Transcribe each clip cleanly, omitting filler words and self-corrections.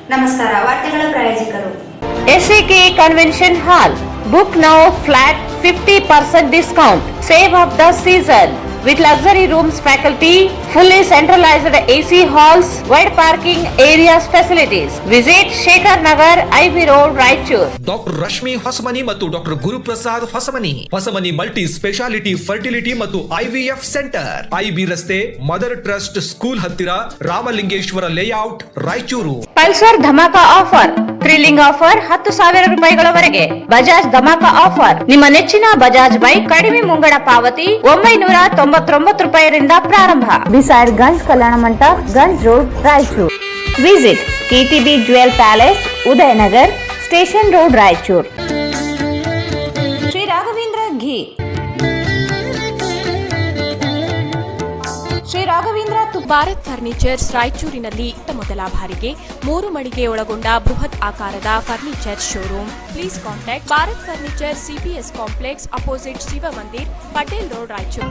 ನಮಸ್ಕಾರ. ವಾರ್ತೆಗಳ ಪ್ರಾಯೋಜಕರು SAK Convention Hall. Book now flat 50% discount. Save of the season. With luxury rooms, faculty, fully centralized AC halls, wide parking areas facilities. Visit Shekhar Nagar, IB Road, Raichur. Doctor Rashmi Hosamani ಮತ್ತು doctor Guruprasad Hosamani multi speciality fertility ಮತ್ತು IVF centre, IB ರಸ್ತೆ, mother trust school ಹತ್ತಿರ, Ramalingeshwara layout, Raichur. Pulsar Dhamaka offer, thrilling offer 10,000 ರೂಪಾಯಿಗಳವರೆಗೆ. Bajaj Dhamaka offer, ನಿಮ್ಮ ನೆಚ್ಚಿನ Bajaj bike ಕಡಿಮೆ ಮುಂಗಡ ಪಾವತಿ 999 ರೂಪಾಯಿರಿಂದ ಪ್ರಾರಂಭ. Beside Ganj Kalyana Mantapa, Ganj road, Raichur. Visit KTB jewel palace, Udayanagar, station road, Raichur. Shri Raghavendra ghee, Shri Raghavendra Bharat furnitures ರಾಯಚೂರಿನಲ್ಲಿ ಮೊದಲ ಬಾರಿಗೆ 3 ಮಳಿಗೆ ಒಳಗೊಂಡ ಬೃಹತ್ ಆಕಾರದ furniture showroom. Please contact Bharat furniture, CPS complex, opposite Shiva Mandir, Patel road, Raichur.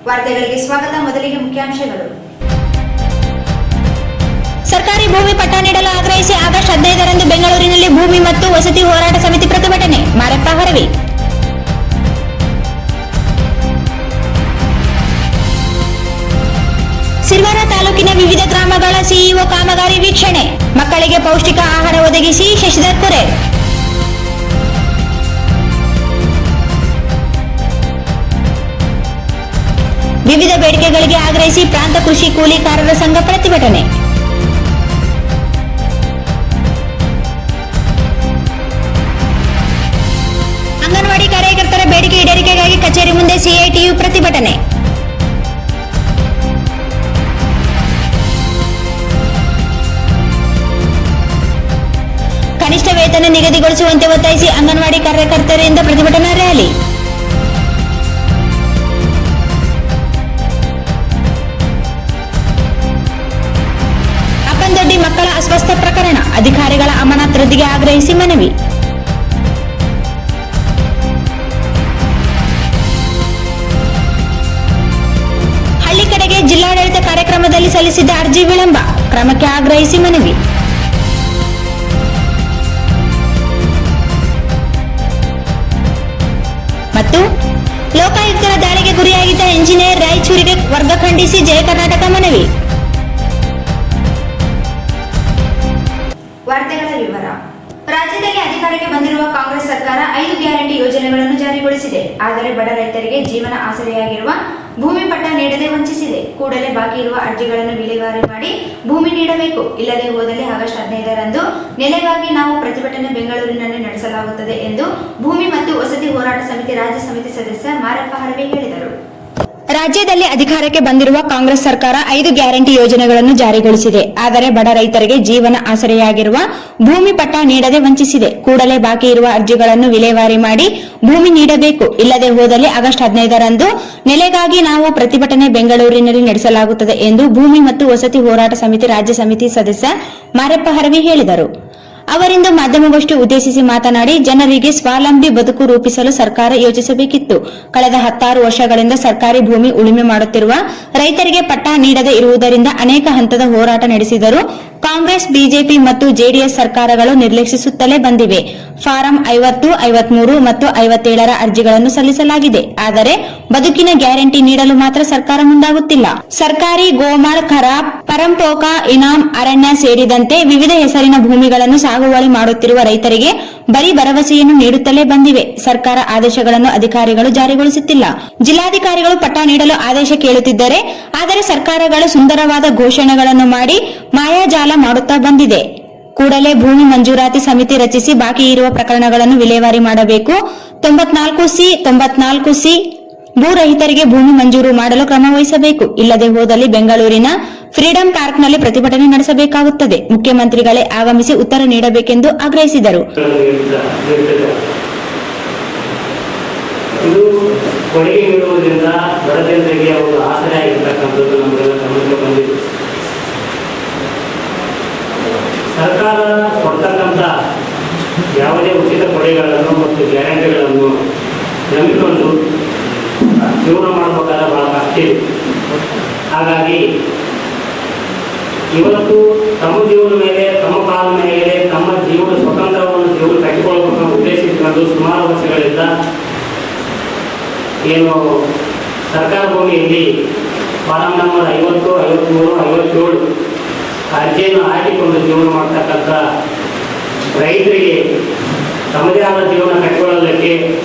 ವಾರ್ತೆಗಳಿಗೆ ಸ್ವಾಗತ. ಮೊದಲಿಗೆ ಮುಖ್ಯಾಂಶಗಳು. ಸರ್ಕಾರಿ ಭೂಮಿ ಪಟ್ಟ ನೀಡಲು ಆಗ್ರಹಿಸಿ ಆಗಸ್ಟ್ 15ರಂದು ಬೆಂಗಳೂರಿನಲ್ಲಿ ಭೂಮಿ ಮತ್ತು ವಸತಿ ಹೋರಾಟ ಸಮಿತಿ ಪ್ರತಿಭಟನೆ. ಮಾರಪ್ಪ ಹರವಿ. ಸಿರ್ವಾರ ತಾಲೂಕಿನ ವಿವಿಧ ಗ್ರಾಮಗಳ ಸಿಇಒ ಕಾಮಗಾರಿ ವೀಕ್ಷಣೆ. ಮಕ್ಕಳಿಗೆ ಪೌಷ್ಟಿಕ ಆಹಾರ ಒದಗಿಸಿ ಶಶಿಧರ್ ಕುರೆ. ವಿವಿಧ ಬೇಡಿಕೆಗಳಿಗೆ ಆಗ್ರಹಿಸಿ ಪ್ರಾಂತ ಕೃಷಿ ಕೂಲಿಕಾರರ ಸಂಘ ಪ್ರತಿಭಟನೆ. ಅಂಗನವಾಡಿ ಕಾರ್ಯಕರ್ತರ ಬೇಡಿಕೆ ಈಡೇರಿಕೆಗಾಗಿ ಕಚೇರಿ ಮುಂದೆ CITU ಪ್ರತಿಭಟನೆ. ಕನಿಷ್ಠ ವೇತನ ನಿಗದಿಗೊಳಿಸುವಂತೆ ಒತ್ತಾಯಿಸಿ ಅಂಗನವಾಡಿ ಕಾರ್ಯಕರ್ತರಿಂದ ಪ್ರತಿಭಟನಾ ರ್ಯಾಲಿ. ದೊಡ್ಡಿ ಮಕ್ಕಳ ಅಸ್ವಸ್ಥ ಪ್ರಕರಣ, ಅಧಿಕಾರಿಗಳ ಅಮಾನತ್ ರದ್ದಿಗೆ ಆಗ್ರಹಿಸಿ ಮನವಿ. ಹಳ್ಳಿ ಕಡೆಗೆ ಜಿಲ್ಲಾಡಳಿತ ಕಾರ್ಯಕ್ರಮದಲ್ಲಿ ಸಲ್ಲಿಸಿದ್ದ ಅರ್ಜಿ ವಿಳಂಬ, ಕ್ರಮಕ್ಕೆ ಆಗ್ರಹಿಸಿ ಮನವಿ. ಮತ್ತು ಲೋಕಾಯುಕ್ತರ ದಾಳಿಗೆ ಗುರಿಯಾಗಿದ್ದ ಎಂಜಿನಿಯರ್ ರಾಯಚೂರಿಗೆ ವರ್ಗ ಖಂಡಿಸಿ ಜಯ ಕರ್ನಾಟಕ ಮನವಿ. ವಾರ್ತೆಗಳ ವಿವರ. ರಾಜ್ಯದಲ್ಲಿ ಅಧಿಕಾರಕ್ಕೆ ಬಂದಿರುವ ಕಾಂಗ್ರೆಸ್ ಸರ್ಕಾರ 5 ಗ್ಯಾರಂಟಿ ಯೋಜನೆಗಳನ್ನು ಜಾರಿಗೊಳಿಸಿದೆ. ಆದರೆ ಬಡ ರೈತರಿಗೆ ಜೀವನ ಆಸರೆಯಾಗಿರುವ ಭೂಮಿ ಪಟ್ಟ ನೀಡದೆ ವಂಚಿಸಿದೆ. ಕೂಡಲೇ ಬಾಕಿ ಇರುವ ಅರ್ಜಿಗಳನ್ನು ವಿಲೇವಾರಿ ಮಾಡಿ ಭೂಮಿ ನೀಡಬೇಕು. ಇಲ್ಲದೆ ಹೋದಲ್ಲಿ ಆಗಸ್ಟ್ 15ರಂದು ನೆಲೆಗಾಗಿ ನಾವು ಪ್ರತಿಭಟನೆ ಬೆಂಗಳೂರಿನಲ್ಲಿ ನಡೆಸಲಾಗುತ್ತದೆ ಎಂದು ಭೂಮಿ ಮತ್ತು ವಸತಿ ಹೋರಾಟ ಸಮಿತಿ ರಾಜ್ಯ ಸಮಿತಿ ಸದಸ್ಯ ಮಾರಪ್ಪ ಹರವಿ ಹೇಳಿದರು. ರಾಜ್ಯದಲ್ಲಿ ಅಧಿಕಾರಕ್ಕೆ ಬಂದಿರುವ ಕಾಂಗ್ರೆಸ್ ಸರ್ಕಾರ 5 ಗ್ಯಾರಂಟಿ ಯೋಜನೆಗಳನ್ನು ಜಾರಿಗೊಳಿಸಿದೆ. ಆದರೆ ಬಡ ರೈತರಿಗೆ ಜೀವನ ಆಸರೆಯಾಗಿರುವ ಭೂಮಿ ಪಟ್ಟ ನೀಡದೆ ವಂಚಿಸಿದೆ. ಕೂಡಲೇ ಬಾಕಿ ಇರುವ ಅರ್ಜಿಗಳನ್ನು ವಿಲೇವಾರಿ ಮಾಡಿ ಭೂಮಿ ನೀಡಬೇಕು. ಇಲ್ಲದೆ ಹೋದಲ್ಲಿ ಆಗಸ್ಟ್ 15ರಂದು ನೆಲೆಗಾಗಿ ನಾವು ಪ್ರತಿಭಟನೆ ಬೆಂಗಳೂರಿನಲ್ಲಿ ನಡೆಸಲಾಗುತ್ತದೆ ಎಂದು ಭೂಮಿ ಮತ್ತು ವಸತಿ ಹೋರಾಟ ಸಮಿತಿ ರಾಜ್ಯ ಸಮಿತಿ ಸದಸ್ಯ ಮಾರಪ್ಪ ಹರವಿ ಹೇಳಿದರು. ಅವರಿಂದು ಮಾಧ್ಯಮಗೋಷ್ಠಿ ಉದ್ದೇಶಿಸಿ ಮಾತನಾಡಿ, ಜನರಿಗೆ ಸ್ವಾವಲಂಬಿ ಬದುಕು ರೂಪಿಸಲು ಸರ್ಕಾರ ಯೋಚಿಸಬೇಕಿತ್ತು. ಕಳೆದ 16 ವರ್ಷಗಳಿಂದ ಸರ್ಕಾರಿ ಭೂಮಿ ಉಳುಮೆ ಮಾಡುತ್ತಿರುವ ರೈತರಿಗೆ ಪಟ್ಟ ನೀಡದೇ ಇರುವುದರಿಂದ ಅನೇಕ ಹಂತದ ಹೋರಾಟ ನಡೆಸಿದರೂ ಕಾಂಗ್ರೆಸ್, ಬಿಜೆಪಿ ಮತ್ತು ಜೆಡಿಎಸ್ ಸರ್ಕಾರಗಳು ನಿರ್ಲಕ್ಷಿಸುತ್ತಲೇ ಬಂದಿವೆ. ಫಾರಂ 50, 53 ಮತ್ತು 57ರ ಅರ್ಜಿಗಳನ್ನು ಸಲ್ಲಿಸಲಾಗಿದೆ. ಆದರೆ ಬದುಕಿನ ಗ್ಯಾರಂಟಿ ನೀಡಲು ಮಾತ್ರ ಸರ್ಕಾರ ಮುಂದಾಗುತ್ತಿಲ್ಲ. ಸರ್ಕಾರಿ ಗೋಮಾಳ್, ಖರಾಬ್, ಪರಂಪೋಕ, ಇನಾಮ್, ಅರಣ್ಯ ಸೇರಿದಂತೆ ವಿವಿಧ ಹೆಸರಿನ ಭೂಮಿಗಳನ್ನು ಸಾಗುವಳಿ ಮಾಡುತ್ತಿರುವ ರೈತರಿಗೆ ಬರೀ ಭರವಸೆಯನ್ನು ನೀಡುತ್ತಲೇ ಬಂದಿವೆ. ಸರ್ಕಾರ ಆದೇಶಗಳನ್ನು ಅಧಿಕಾರಿಗಳು ಜಾರಿಗೊಳಿಸುತ್ತಿಲ್ಲ. ಜಿಲ್ಲಾಧಿಕಾರಿಗಳು ಪಟ್ಟ ನೀಡಲು ಆದೇಶ ಕೇಳುತ್ತಿದ್ದರೆ, ಆದರೆ ಸರ್ಕಾರಗಳು ಸುಂದರವಾದ ಘೋಷಣೆಗಳನ್ನು ಮಾಡಿ ಮಾಯಾಜಾಲ ಮಾಡುತ್ತಾ ಬಂದಿದೆ. ಕೂಡಲೇ ಭೂಮಿ ಮಂಜೂರಾತಿ ಸಮಿತಿ ರಚಿಸಿ ಬಾಕಿ ಇರುವ ಪ್ರಕರಣಗಳನ್ನು ವಿಲೇವಾರಿ ಮಾಡಬೇಕು. 94C ಭೂ ರಹಿತರಿಗೆ ಭೂಮಿ ಮಂಜೂರು ಮಾಡಲು ಕ್ರಮ ವಹಿಸಬೇಕು. ಇಲ್ಲದೆ ಹೋದಲ್ಲಿ ಬೆಂಗಳೂರಿನ ಫ್ರೀಡಂ ಪಾರ್ಕ್ನಲ್ಲಿ ಪ್ರತಿಭಟನೆ ನಡೆಸಬೇಕಾಗುತ್ತದೆ. ಮುಖ್ಯಮಂತ್ರಿಗಳೇ ಆಗಮಿಸಿ ಉತ್ತರ ನೀಡಬೇಕೆಂದು ಆಗ್ರಹಿಸಿದರು. ಕೊಡುಗೆ ನೀಡುವುದರಿಂದ ಬಡ ಜನರಿಗೆ ಅವರು ಆಸರೆ ಆಗಿರ್ತಕ್ಕಂಥದ್ದು ನಮಗೆಲ್ಲ ಗಮನಕ್ಕೆ ಬಂದಿದೆ. ಸರ್ಕಾರ ಕೊಡ್ತಕ್ಕಂಥ ಯಾವುದೇ ಉಚಿತ ಕೊಡುಗೆಗಳನ್ನು ಮತ್ತು ಗ್ಯಾರಂಟಿಗಳನ್ನು ನಂಬಿಕೊಂಡು ಜೀವನ ಮಾಡಬೇಕಾದ್ರೆ ಬಹಳ ಕಷ್ಟ ಇದೆ. ಹಾಗಾಗಿ ಇವತ್ತು ತಮ್ಮ ಜೀವನ ಮೇಲೆ, ತಮ್ಮ ಕಾಲ ಮೇಲೆ, ತಮ್ಮ ಜೀವನ ಸ್ವತಂತ್ರವನ್ನು ಜೀವನ ಕಟ್ಟಿಕೊಳ್ಳಬೇಕನ್ನೋ ಉದ್ದೇಶಿಸಿಕೊಂಡು ಸುಮಾರು ವರ್ಷಗಳಿಂದ ಏನು ಸರ್ಕಾರ ಭೂಮಿಯಲ್ಲಿ ಫಾರಂ ನಂಬರ್ 50, 53, 57 ಅರ್ಜಿಯನ್ನು ಹಾಕಿಕೊಂಡು ಜೀವನ ಮಾಡ್ತಕ್ಕಂಥ ರೈತರಿಗೆ ತಮ್ಮದೇ ಆದ ಜೀವನ ಕಟ್ಟಿಕೊಳ್ಳಲಿಕ್ಕೆ,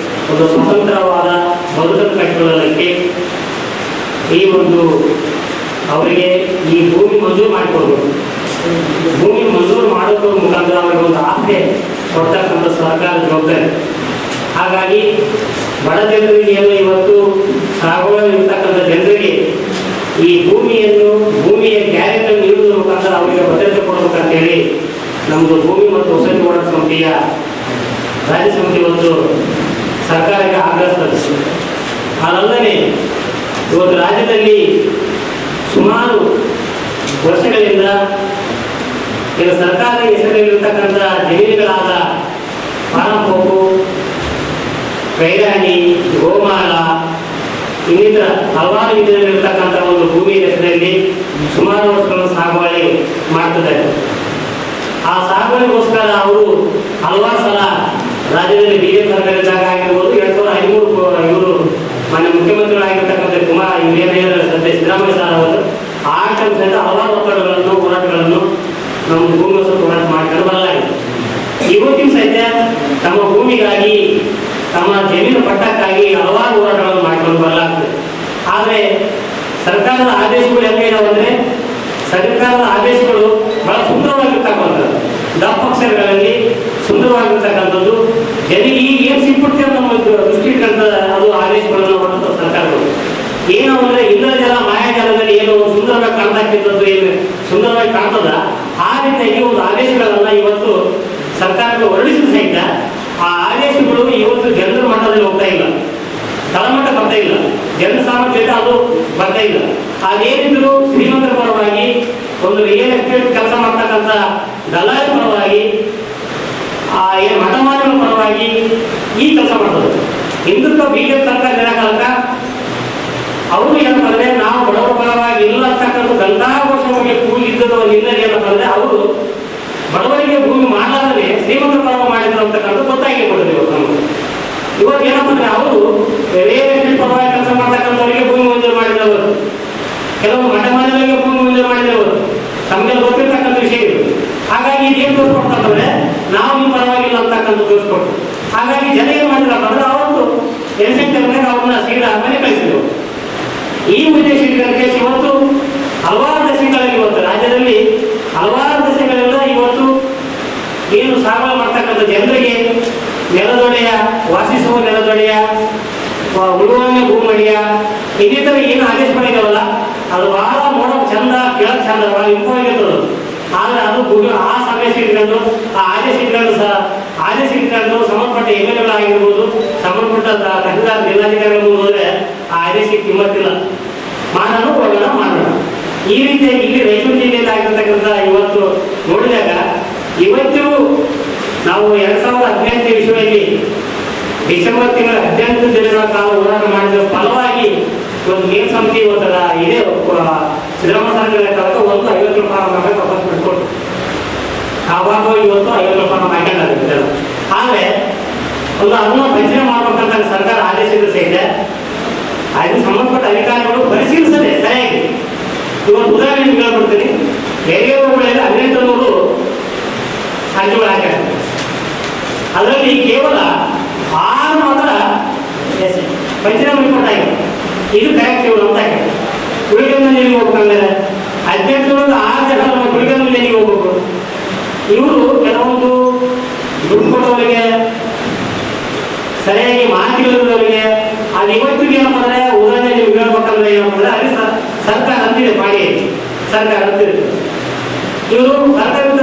ಒಂದು ಸ್ವತಂತ್ರವಾದ ಬದುಕನ್ನು ಕಟ್ಟಿಕೊಳ್ಳಲಿಕ್ಕೆ ಈ ಒಂದು ಅವರಿಗೆ ಈ ಭೂಮಿ ಮಂಜೂರು ಮಾಡಿಕೊಡ್ಬೇಕು. ಭೂಮಿ ಮಂಜೂರು ಮಾಡೋದ್ರ ಮುಖಾಂತರ ಅವರಿಗೆ ಒಂದು ಆಸರೆ ಕೊಡ್ತಕ್ಕಂಥ ಸರ್ಕಾರದ ಜವಾಬ್ದಾರಿ. ಹಾಗಾಗಿ ಬಡ ಜನರಿಗೆ ಏನು ಇವತ್ತು ಸಾಗುವಳಿ ಇರ್ತಕ್ಕಂಥ ಜನರಿಗೆ ಈ ಭೂಮಿಯ ಗ್ಯಾರಂಟಿಯನ್ನು ನೀಡುವುದರ ಮುಖಾಂತರ ಅವರಿಗೆ ಭದ್ರತೆ ಕೊಡಬೇಕಂತೇಳಿ ನಮ್ಮದು ಭೂಮಿ ಮತ್ತು ವಸತಿ ಹೋರಾಟ ಸಮಿತಿಯ ರಾಜ್ಯ ಸಮಿತಿ ಒಂದು ಸರ್ಕಾರಕ್ಕೆ ಆಗ್ರಹಿಸ್ತದೆ. ಅದಲ್ಲದೆ ಇವತ್ತು ರಾಜ್ಯದಲ್ಲಿ ಸುಮಾರು ವರ್ಷಗಳಿಂದ ಈಗ ಸರ್ಕಾರದ ಹೆಸರಲ್ಲಿರ್ತಕ್ಕಂಥ ಜಮೀನುಗಳಾದ ಪಾರಂಪೋಕು, ಕೈರಾಣಿ, ಗೋಮಾಳ ಇನ್ನಿತರ ಹಲವಾರು ವಿಧದಲ್ಲಿರ್ತಕ್ಕಂಥ ಒಂದು ಭೂಮಿಯ ಹೆಸರಲ್ಲಿ ಸುಮಾರು ವರ್ಷಗಳನ್ನು ಸಾಗುವಳಿ ಮಾಡ್ತಿದ್ದಾರೆ. ಆ ಸಾಗುವಳಿಗೋಸ್ಕರ ಅವರು ಹಲವಾರು ಸಲ ರಾಜ್ಯದಲ್ಲಿ ಬಿಜೆಪಿ ಸರ್ಕಾರ ಇದ್ದಾಗ ಆಗಿರ್ಬೋದು, 2013 ಇವರು ಮಾನ್ಯ ಮುಖ್ಯಮಂತ್ರಿಗಳಾಗಿರ್ತಕ್ಕಂಥ ಸದ್ಯ ಸಿದ್ದರಾಮಯ್ಯ ಸರ್ ಅವರು ಆ ಸಹಿತ ಹಲವಾರು ಒತ್ತಡಗಳನ್ನು, ಹೋರಾಟಗಳನ್ನು ನಮ್ಮ ಭೂಮಿ ಹೋರಾಟ ಮಾಡ್ಕೊಂಡು ಬರಲಾಗಿದೆ. ಇವತ್ತಿನ ಸಹಿತ ತಮ್ಮ ಭೂಮಿಗಾಗಿ, ತಮ್ಮ ಜಮೀನು ಪಟ್ಟಕ್ಕಾಗಿ ಹಲವಾರು ಹೋರಾಟಗಳನ್ನು ಮಾಡ್ಕೊಂಡು ಬರಲಾಗ್ತದೆ. ಆದರೆ ಸರ್ಕಾರದ ಆದೇಶಗಳು ಹೆಂಗಿದಾವೆ ಅಂದರೆ, ಸರ್ಕಾರದ ಆದೇಶಗಳು ಬಹಳ ಸುಂದರವಾಗಿರ್ತಕ್ಕಂಥದ್ದು, ದಪ್ಪ ಅಕ್ಷರಗಳಲ್ಲಿ ಸುಂದರವಾಗಿರ್ತಕ್ಕಂಥದ್ದು. ಜನರಿಗೆ ಈಗ ಏನು ಸಿಕ್ಬಿಡ್ತೀವಿ ನಮ್ಮ ದೃಷ್ಟಿ ಇಟ್ಟಂತ ಅದು ಆದೇಶಗಳನ್ನು ಮಾಡುವಂಥ ಸರ್ಕಾರಗಳು ಏನು ಅಂದರೆ ಇಂದ್ರಜಾಲ ಮಾಯಾಜಾಲದಲ್ಲಿ ಏನು ಸುಂದರವಾಗಿ ಕಾಣ್ತಕ್ಕಂಥದ್ದು ಏನು ಸುಂದರವಾಗಿ ಕಾಣ್ತದ, ಆ ರೀತಿಯಾಗಿ ಒಂದು ಆದೇಶಗಳನ್ನು ಇವತ್ತು ಸರ್ಕಾರಕ್ಕೆ ಹೊರಡಿಸಿದ ಸಹಿತ ಆ ಆದೇಶಗಳು ಇವತ್ತು ಜನರ ಮಟ್ಟದಲ್ಲಿ ಹೋಗ್ತಾ ಇಲ್ಲ, ತಳಮಟ್ಟ ಬರ್ತಾ ಇಲ್ಲ, ಜನ ಸಾಮರ್ಥ್ಯ ಅದು ಬರ್ತಾ ಇಲ್ಲ. ಅದೇನಿದ್ರು ಶ್ರೀಮಂತರ ಪರವಾಗಿ, ಒಂದು ರಿಯಲ್ ಎಸ್ಟೇಟ್ ಕೆಲಸ ಮಾಡ್ತಕ್ಕಂಥ ದಲ್ಲಾಳಿ ಪರವಾಗಿ, ಏನು ಮಠಮಾನ್ಯಗಳ ಪರವಾಗಿ ಈ ಕೆಲಸ ಮಾಡ್ತಾರೆ. ಹಿಂದುತ್ವ ಬಿಜೆಪಿ ಸರ್ಕಾರ ಇರಕಾಲಕ ಅವರು ಏನಪ್ಪ ಅಂದರೆ ನಾವು ಬಡವರ ಪರವಾಗಿ ಇಲ್ಲ ಅಂತಕ್ಕಂಥ ಗಂಟಾಘೋಷವಾಗಿ ಕೂಗಿದ್ದದ ಒಂದು ಹಿನ್ನೆಲೆ ಏನಪ್ಪ ಅಂದರೆ ಅವರು ಬಡವರಿಗೆ ಭೂಮಿ ಮಾಡಲಾರದೆ ಶ್ರೀಮಂತರ ಪರವಾಗಿ ಮಾಡಿದ್ರು ಅಂತಕ್ಕಂಥ ಗೊತ್ತಾಗಿರ್ಬೋದು. ಇವತ್ತು ಏನಪ್ಪ ಅಂದರೆ ಅವರು ರಿಯಲ್ ಎಸ್ಟೇಟ್ ಪರವಾಗಿ ಕೆಲಸ ಮಾಡ್ತಕ್ಕಂಥವರಿಗೆ ಭೂಮಿ ಮಂಜೂರು ಮಾಡಿದವರು, ಕೆಲವು ಮಠಮಾನ್ಯಗಳಿಗೆ ಭೂಮಿ ಮಂಜೂರು ಮಾಡಿದವರು, ತಮಗೆಲ್ಲ ಗೊತ್ತಿರ್ತಕ್ಕಂಥ ವಿಷಯ ಇದು. ಹಾಗಾಗಿ ಇದೇನು ತೋರಿಸ್ಕೊಡ್ತಂದ್ರೆ ನಾವು ನಿಮ್ಮ ಪರವಾಗಿಲ್ಲ ಅಂತಕ್ಕಂಥ ತೋರಿಸ್ಕೊಡ್ತು. ಹಾಗಾಗಿ ಜನ ಏನು ಮಾಡಿದ್ರಪ್ಪ ಅಂದ್ರೆ ಅವತ್ತು ಎಲೆಕ್ಷನ್ ಅವ್ರನ್ನ ಸೀದಾ ಮನೆ ಕಳಿಸಿದ್ರು. ಈ ಉದ್ದೇಶ ಇಟ್ಟಂತೆ ಇವತ್ತು ಹಲವಾರು ದಶಕಗಳಲ್ಲಿ ಇವತ್ತು ರಾಜ್ಯದಲ್ಲಿ ಹಲವಾರು ದಶಕಗಳಿಂದ ಇವತ್ತು ಏನು ಸಾಗುವಳಿ ಮಾಡ್ತಕ್ಕಂಥ ಜನರಿಗೆ ನೆಲದೊಡೆಯ, ವಾಸಿಸುವ ನೆಲದೊಡೆಯ, ಉಳುವನ್ನೇ ಭೂಮಡಿಯ ಇನ್ನಿತರ ಏನು ಆದೇಶ ಮಾಡಿದಾವಲ್ಲ ಅದು ಬಹಳ ನೋಡೋಕೆ ಚಂದ, ಕೇಳಕ್ ಚಂದ, ಬಹಳ ಇಂಪಾಗಿರ್ತದೆ. ಆದರೆ ಅದು ಆ ಸಮಯ ಇಟ್ಕೊಂಡು ಆ ಆದೇಶ ಇಟ್ಕೊಂಡು ಸಂಬಂಧಪಟ್ಟ MLA ಆಗಿರ್ಬೋದು, ಸಂಬಂಧಪಟ್ಟ ತಹಸೀಲ್ದಾರ್ ಜಿಲ್ಲಾಧಿಕಾರಿಗಳ ಮುಂದೆ ಹೋದ್ರೆ ಆ ಆದೇಶಕ್ಕೆ ಕಿಮ್ಮತ್ತಿಲ್ಲ. ಮಾಡೋಣ ಈ ರೀತಿಯಾಗಿ ಇಲ್ಲಿ ರಾಯಚೂರು ಜಿಲ್ಲೆಯಲ್ಲಿ ಆಗಿರ್ತಕ್ಕಂಥ ಇವತ್ತು ನೋಡಿದಾಗ ಇವತ್ತು ನಾವು 2018 ವಿಶ್ವದಲ್ಲಿ ಡಿಸೆಂಬರ್ ತಿಂಗಳ 18 ದಿನಗಳ ಕಾಲ ಹೋರಾಟ ಮಾಡಿದ ಫಲವಾಗಿ ಒಂದು ಮೇಲ್ ಸಮಿತಿ ಒಂಥರ ಇದೇ ಸಿದ್ದರಾಮಯ್ಯ ಸರ್ಕಾರ ಒಂದು 50 ರೂಪಾಯಿ ವಾಪಸ್ ಬಿಟ್ಕೊಟ್ಟು ಆವಾಗ ಇವತ್ತು 50 ರೂಪಾಯಿ ಹಾಕೊಂಡಾಗುತ್ತೆ. ಆದರೆ ಒಂದು ಅದನ್ನ ರಚನೆ ಮಾಡ್ಬೇಕಂತ ಸರ್ಕಾರ ಆದೇಶಿಸಿದ ಸಹಿತ ಅದಕ್ಕೆ ಸಂಬಂಧಪಟ್ಟ ಅಧಿಕಾರಿಗಳು ಪರಿಶೀಲಿಸದೆ ಸರಿಯಾಗಿ ಇವತ್ತು ಉದಾಹರಣೆ ಹೇಳ್ಬಿಡ್ತೀನಿ. ಬೇರೆಯವರುಗಳಲ್ಲಿ 1800 ಅರ್ಜಿಗಳು ಹಾಕಿದ್ದಾರೆ. ಅದರಲ್ಲಿ ಕೇವಲ 6 ಮಾತ್ರ ಪಂಚನಾಮ ರಿಪೋರ್ಟ್ ಆಗಿದೆ. ಇದು ಕರೆಕ್ಟ್ ಇವರು ಅಂತ ಹಾಕಿದ್ದಾರೆ. ಕುಳಿಗಂದ ಜೈಲಿಗೆ ಹೋಗ್ಬೇಕಂದ್ರೆ 18 6 ಜನ ಕುಳಿಗಂದ ಜೈಲಿಗೆ ಹೋಗ್ಬೇಕು. ಇವರು ಕೆಲವೊಂದು ದುಡ್ಡು ಕೊಡೋರಿಗೆ, ಸರಿಯಾಗಿ ಮಾಹಿತಿಗಳಿರೋರಿಗೆ ಅದು ಇವತ್ತಿಗೆ ಏನಂದ್ರೆ ಉದಾಹರಣೆ ನೀವು ಹೇಳ್ಬೇಕಂದ್ರೆ ಏನಂದ್ರೆ ಅಲ್ಲಿ ಸರ್ಕಾರ ಅಂತಿದೆ, ಮಾಡಿ ಸರ್ಕಾರ ಅಂತಿದೆ. ಇವರು ಸರ್ಕಾರದಿಂದ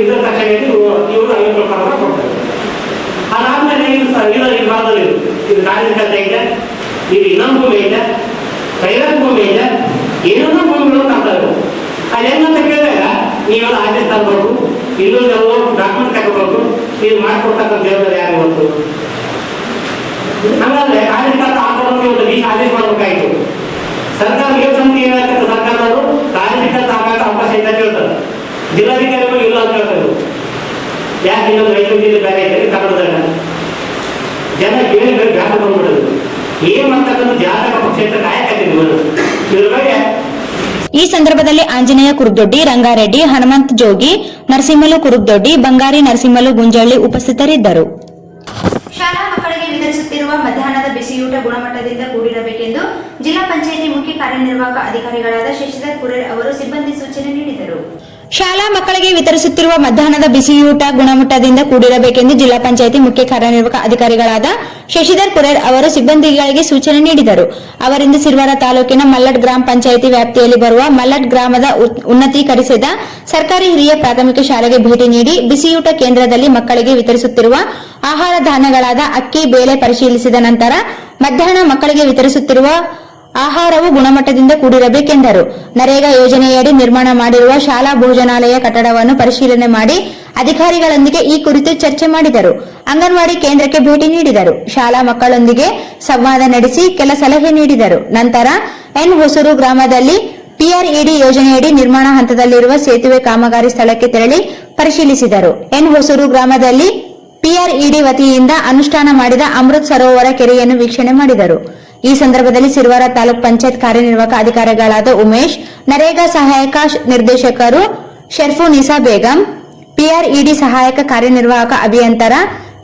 ಇದ್ದ ತಕ್ಷಣ ಇವರು 50 ರೂಪಾಯಿ ಕೊಡ್ತಾರೆ. ಅದಾದ್ಮೇಲೆ ಇದು ಭಾಗದಲ್ಲಿ ಇದು ಕಾರ್ಯಕರ್ತ ಇದೆ ಇದು ಇನ್ನೊಂದು ಭೂಮಿ ಐತೆ, ಕೈಲಾಸ ಭೂಮಿ ಐತೆ, ಏನೇನೋ ಭೂಮಿಗಳು ಕಾಣ್ತಾರೆ. ಅದೇನಂತ ಕೇಳಿದಾಗ ನೀವೆಲ್ಲ ಆದೇಶ ತಗೋಬೇಕು, ಇನ್ನೊಂದೆಲ್ಲ ಡಾಕ್ಯುಮೆಂಟ್ ತಗೋಬೇಕು, ನೀವು ಮಾಡಿಕೊಡ್ತಕ್ಕಂಥ ಜವಾಬ್ದಾರಿ ಯಾರು ಗೊತ್ತು? ಹಂಗಾದ್ರೆ ಆದೇಶ ಹಾಕೋದಕ್ಕೆ ಒಂದು ದಿವಸ ಆದೇಶ ಮಾಡಬೇಕಾಯ್ತು. ಸರ್ಕಾರ ಸಮಿತಿ ಏನಾಗ್ತದೆ, ಸರ್ಕಾರದವರು ಕಾರ್ಯಕರ್ತ ಹಾಕಕ್ಕೆ ಅವಕಾಶ ಇಲ್ಲ ಅಂತ ಹೇಳ್ತಾರೆ, ಜಿಲ್ಲಾಧಿಕಾರಿಗಳು ಇಲ್ಲ ಅಂತ ಹೇಳ್ತಾರೆ. ಯಾಕೆ ಇನ್ನೊಂದು ರೈತರ ಜಿಲ್ಲೆ ಬೇರೆ ಐತೆ ಕನ್ನಡದಾಗ ಜನ ಬೇರೆ ಬೇರೆ ಬ್ಯಾಸ ಬಂದ್ಬಿಡೋದು ಏನ್ ಮಾಡ್ತಕ್ಕಂಥ ಜಾತಕ ಪಕ್ಷ ಅಂತ ಕಾಯಕತ್ತಿದ್ವಿ ಇದ್ರ ಬಗ್ಗೆ. ಈ ಸಂದರ್ಭದಲ್ಲಿ ಆಂಜನೇಯ ಕುರುಬ್ದೊಡ್ಡಿ, ರಂಗಾರೆಡ್ಡಿ, ಹನುಮಂತ್ ಜೋಗಿ, ನರಸಿಂಹಲು ಕುರುಬ್ದೊಡ್ಡಿ, ಬಂಗಾರಿ ನರಸಿಂಹಲು ಗುಂಜಳ್ಳಿ ಉಪಸ್ಥಿತರಿದ್ದರು. ಶಾಲಾ ಮಕ್ಕಳಿಗೆ ವಿತರಿಸುತ್ತಿರುವ ಮಧ್ಯಾಹ್ನದ ಬಿಸಿಯೂಟ ಗುಣಮಟ್ಟದಿಂದ ಕೂಡಿರಬೇಕೆಂದು ಜಿಲ್ಲಾ ಪಂಚಾಯಿತಿ ಮುಖ್ಯ ಕಾರ್ಯನಿರ್ವಾಹಕ ಅಧಿಕಾರಿಗಳಾದ ಶಶಿಧರ್ ಕುರೇರ್ ಅವರು ಸಿಬ್ಬಂದಿ ಸೂಚನೆ ನೀಡಿದರು. ಶಾಲಾ ಮಕ್ಕಳಿಗೆ ವಿತರಿಸುತ್ತಿರುವ ಮಧ್ಯಾಹ್ನದ ಬಿಸಿಯೂಟ ಗುಣಮಟ್ಟದಿಂದ ಕೂಡಿರಬೇಕೆಂದು ಜಿಲ್ಲಾ ಪಂಚಾಯಿತಿ ಮುಖ್ಯ ಕಾರ್ಯನಿರ್ವಾಹಕ ಅಧಿಕಾರಿಗಳಾದ ಶಶಿಧರ್ ಕುರೇರ್ ಅವರು ಸಿಬ್ಬಂದಿಗಳಿಗೆ ಸೂಚನೆ ನೀಡಿದರು. ಅವರಿಂದ ಸಿರ್ವಾರ ತಾಲೂಕಿನ ಮಲ್ಲಡ್ ಗ್ರಾಮ ಪಂಚಾಯಿತಿ ವ್ಯಾಪ್ತಿಯಲ್ಲಿ ಬರುವ ಮಲ್ಲಡ್ ಗ್ರಾಮದ ಉನ್ನತೀಕರಿಸಿದ ಸರ್ಕಾರಿ ಹಿರಿಯ ಪ್ರಾಥಮಿಕ ಶಾಲೆಗೆ ಭೇಟಿ ನೀಡಿ ಬಿಸಿಯೂಟ ಕೇಂದ್ರದಲ್ಲಿ ಮಕ್ಕಳಿಗೆ ವಿತರಿಸುತ್ತಿರುವ ಆಹಾರ ಧಾನ್ಯಗಳಾದ ಅಕ್ಕಿ, ಬೇಳೆ ಪರಿಶೀಲಿಸಿದ ನಂತರ ಮಧ್ಯಾಹ್ನ ಮಕ್ಕಳಿಗೆ ವಿತರಿಸುತ್ತಿರುವ ಆಹಾರವು ಗುಣಮಟ್ಟದಿಂದ ಕೂಡಿರಬೇಕೆಂದರು. ನರೇಗಾ ಯೋಜನೆಯಡಿ ನಿರ್ಮಾಣ ಮಾಡಿರುವ ಶಾಲಾ ಭೋಜನಾಲಯ ಕಟ್ಟಡವನ್ನು ಪರಿಶೀಲನೆ ಮಾಡಿ ಅಧಿಕಾರಿಗಳೊಂದಿಗೆ ಈ ಕುರಿತು ಚರ್ಚೆ ಮಾಡಿದರು. ಅಂಗನವಾಡಿ ಕೇಂದ್ರಕ್ಕೆ ಭೇಟಿ ನೀಡಿದರು. ಶಾಲಾ ಮಕ್ಕಳೊಂದಿಗೆ ಸಂವಾದ ನಡೆಸಿ ಕೆಲ ಸಲಹೆ ನೀಡಿದರು. ನಂತರ ಎನ್ ಹೊಸೂರು ಗ್ರಾಮದಲ್ಲಿ PRED ಯೋಜನೆಯಡಿ ನಿರ್ಮಾಣ ಹಂತದಲ್ಲಿರುವ ಸೇತುವೆ ಕಾಮಗಾರಿ ಸ್ಥಳಕ್ಕೆ ತೆರಳಿ ಪರಿಶೀಲಿಸಿದರು. ಎನ್ ಹೊಸೂರು ಗ್ರಾಮದಲ್ಲಿ PRED ವತಿಯಿಂದ ಅನುಷ್ಠಾನ ಮಾಡಿದ ಅಮೃತ್ ಸರೋವರ ಕೆರೆಯನ್ನು ವೀಕ್ಷಣೆ ಮಾಡಿದರು. ಈ ಸಂದರ್ಭದಲ್ಲಿ ಸಿರ್ವಾರ ತಾಲೂಕ್ ಪಂಚಾಯತ್ ಕಾರ್ಯನಿರ್ವಾಹಕ ಅಧಿಕಾರಿಗಳಾದ ಉಮೇಶ್, ನರೇಗಾ ಸಹಾಯಕ ನಿರ್ದೇಶಕರು ಶರ್ಫು ನಿಸಾ ಬೇಗಂ, PRED ಸಹಾಯಕ ಕಾರ್ಯನಿರ್ವಾಹಕ ಅಭಿಯಂತರ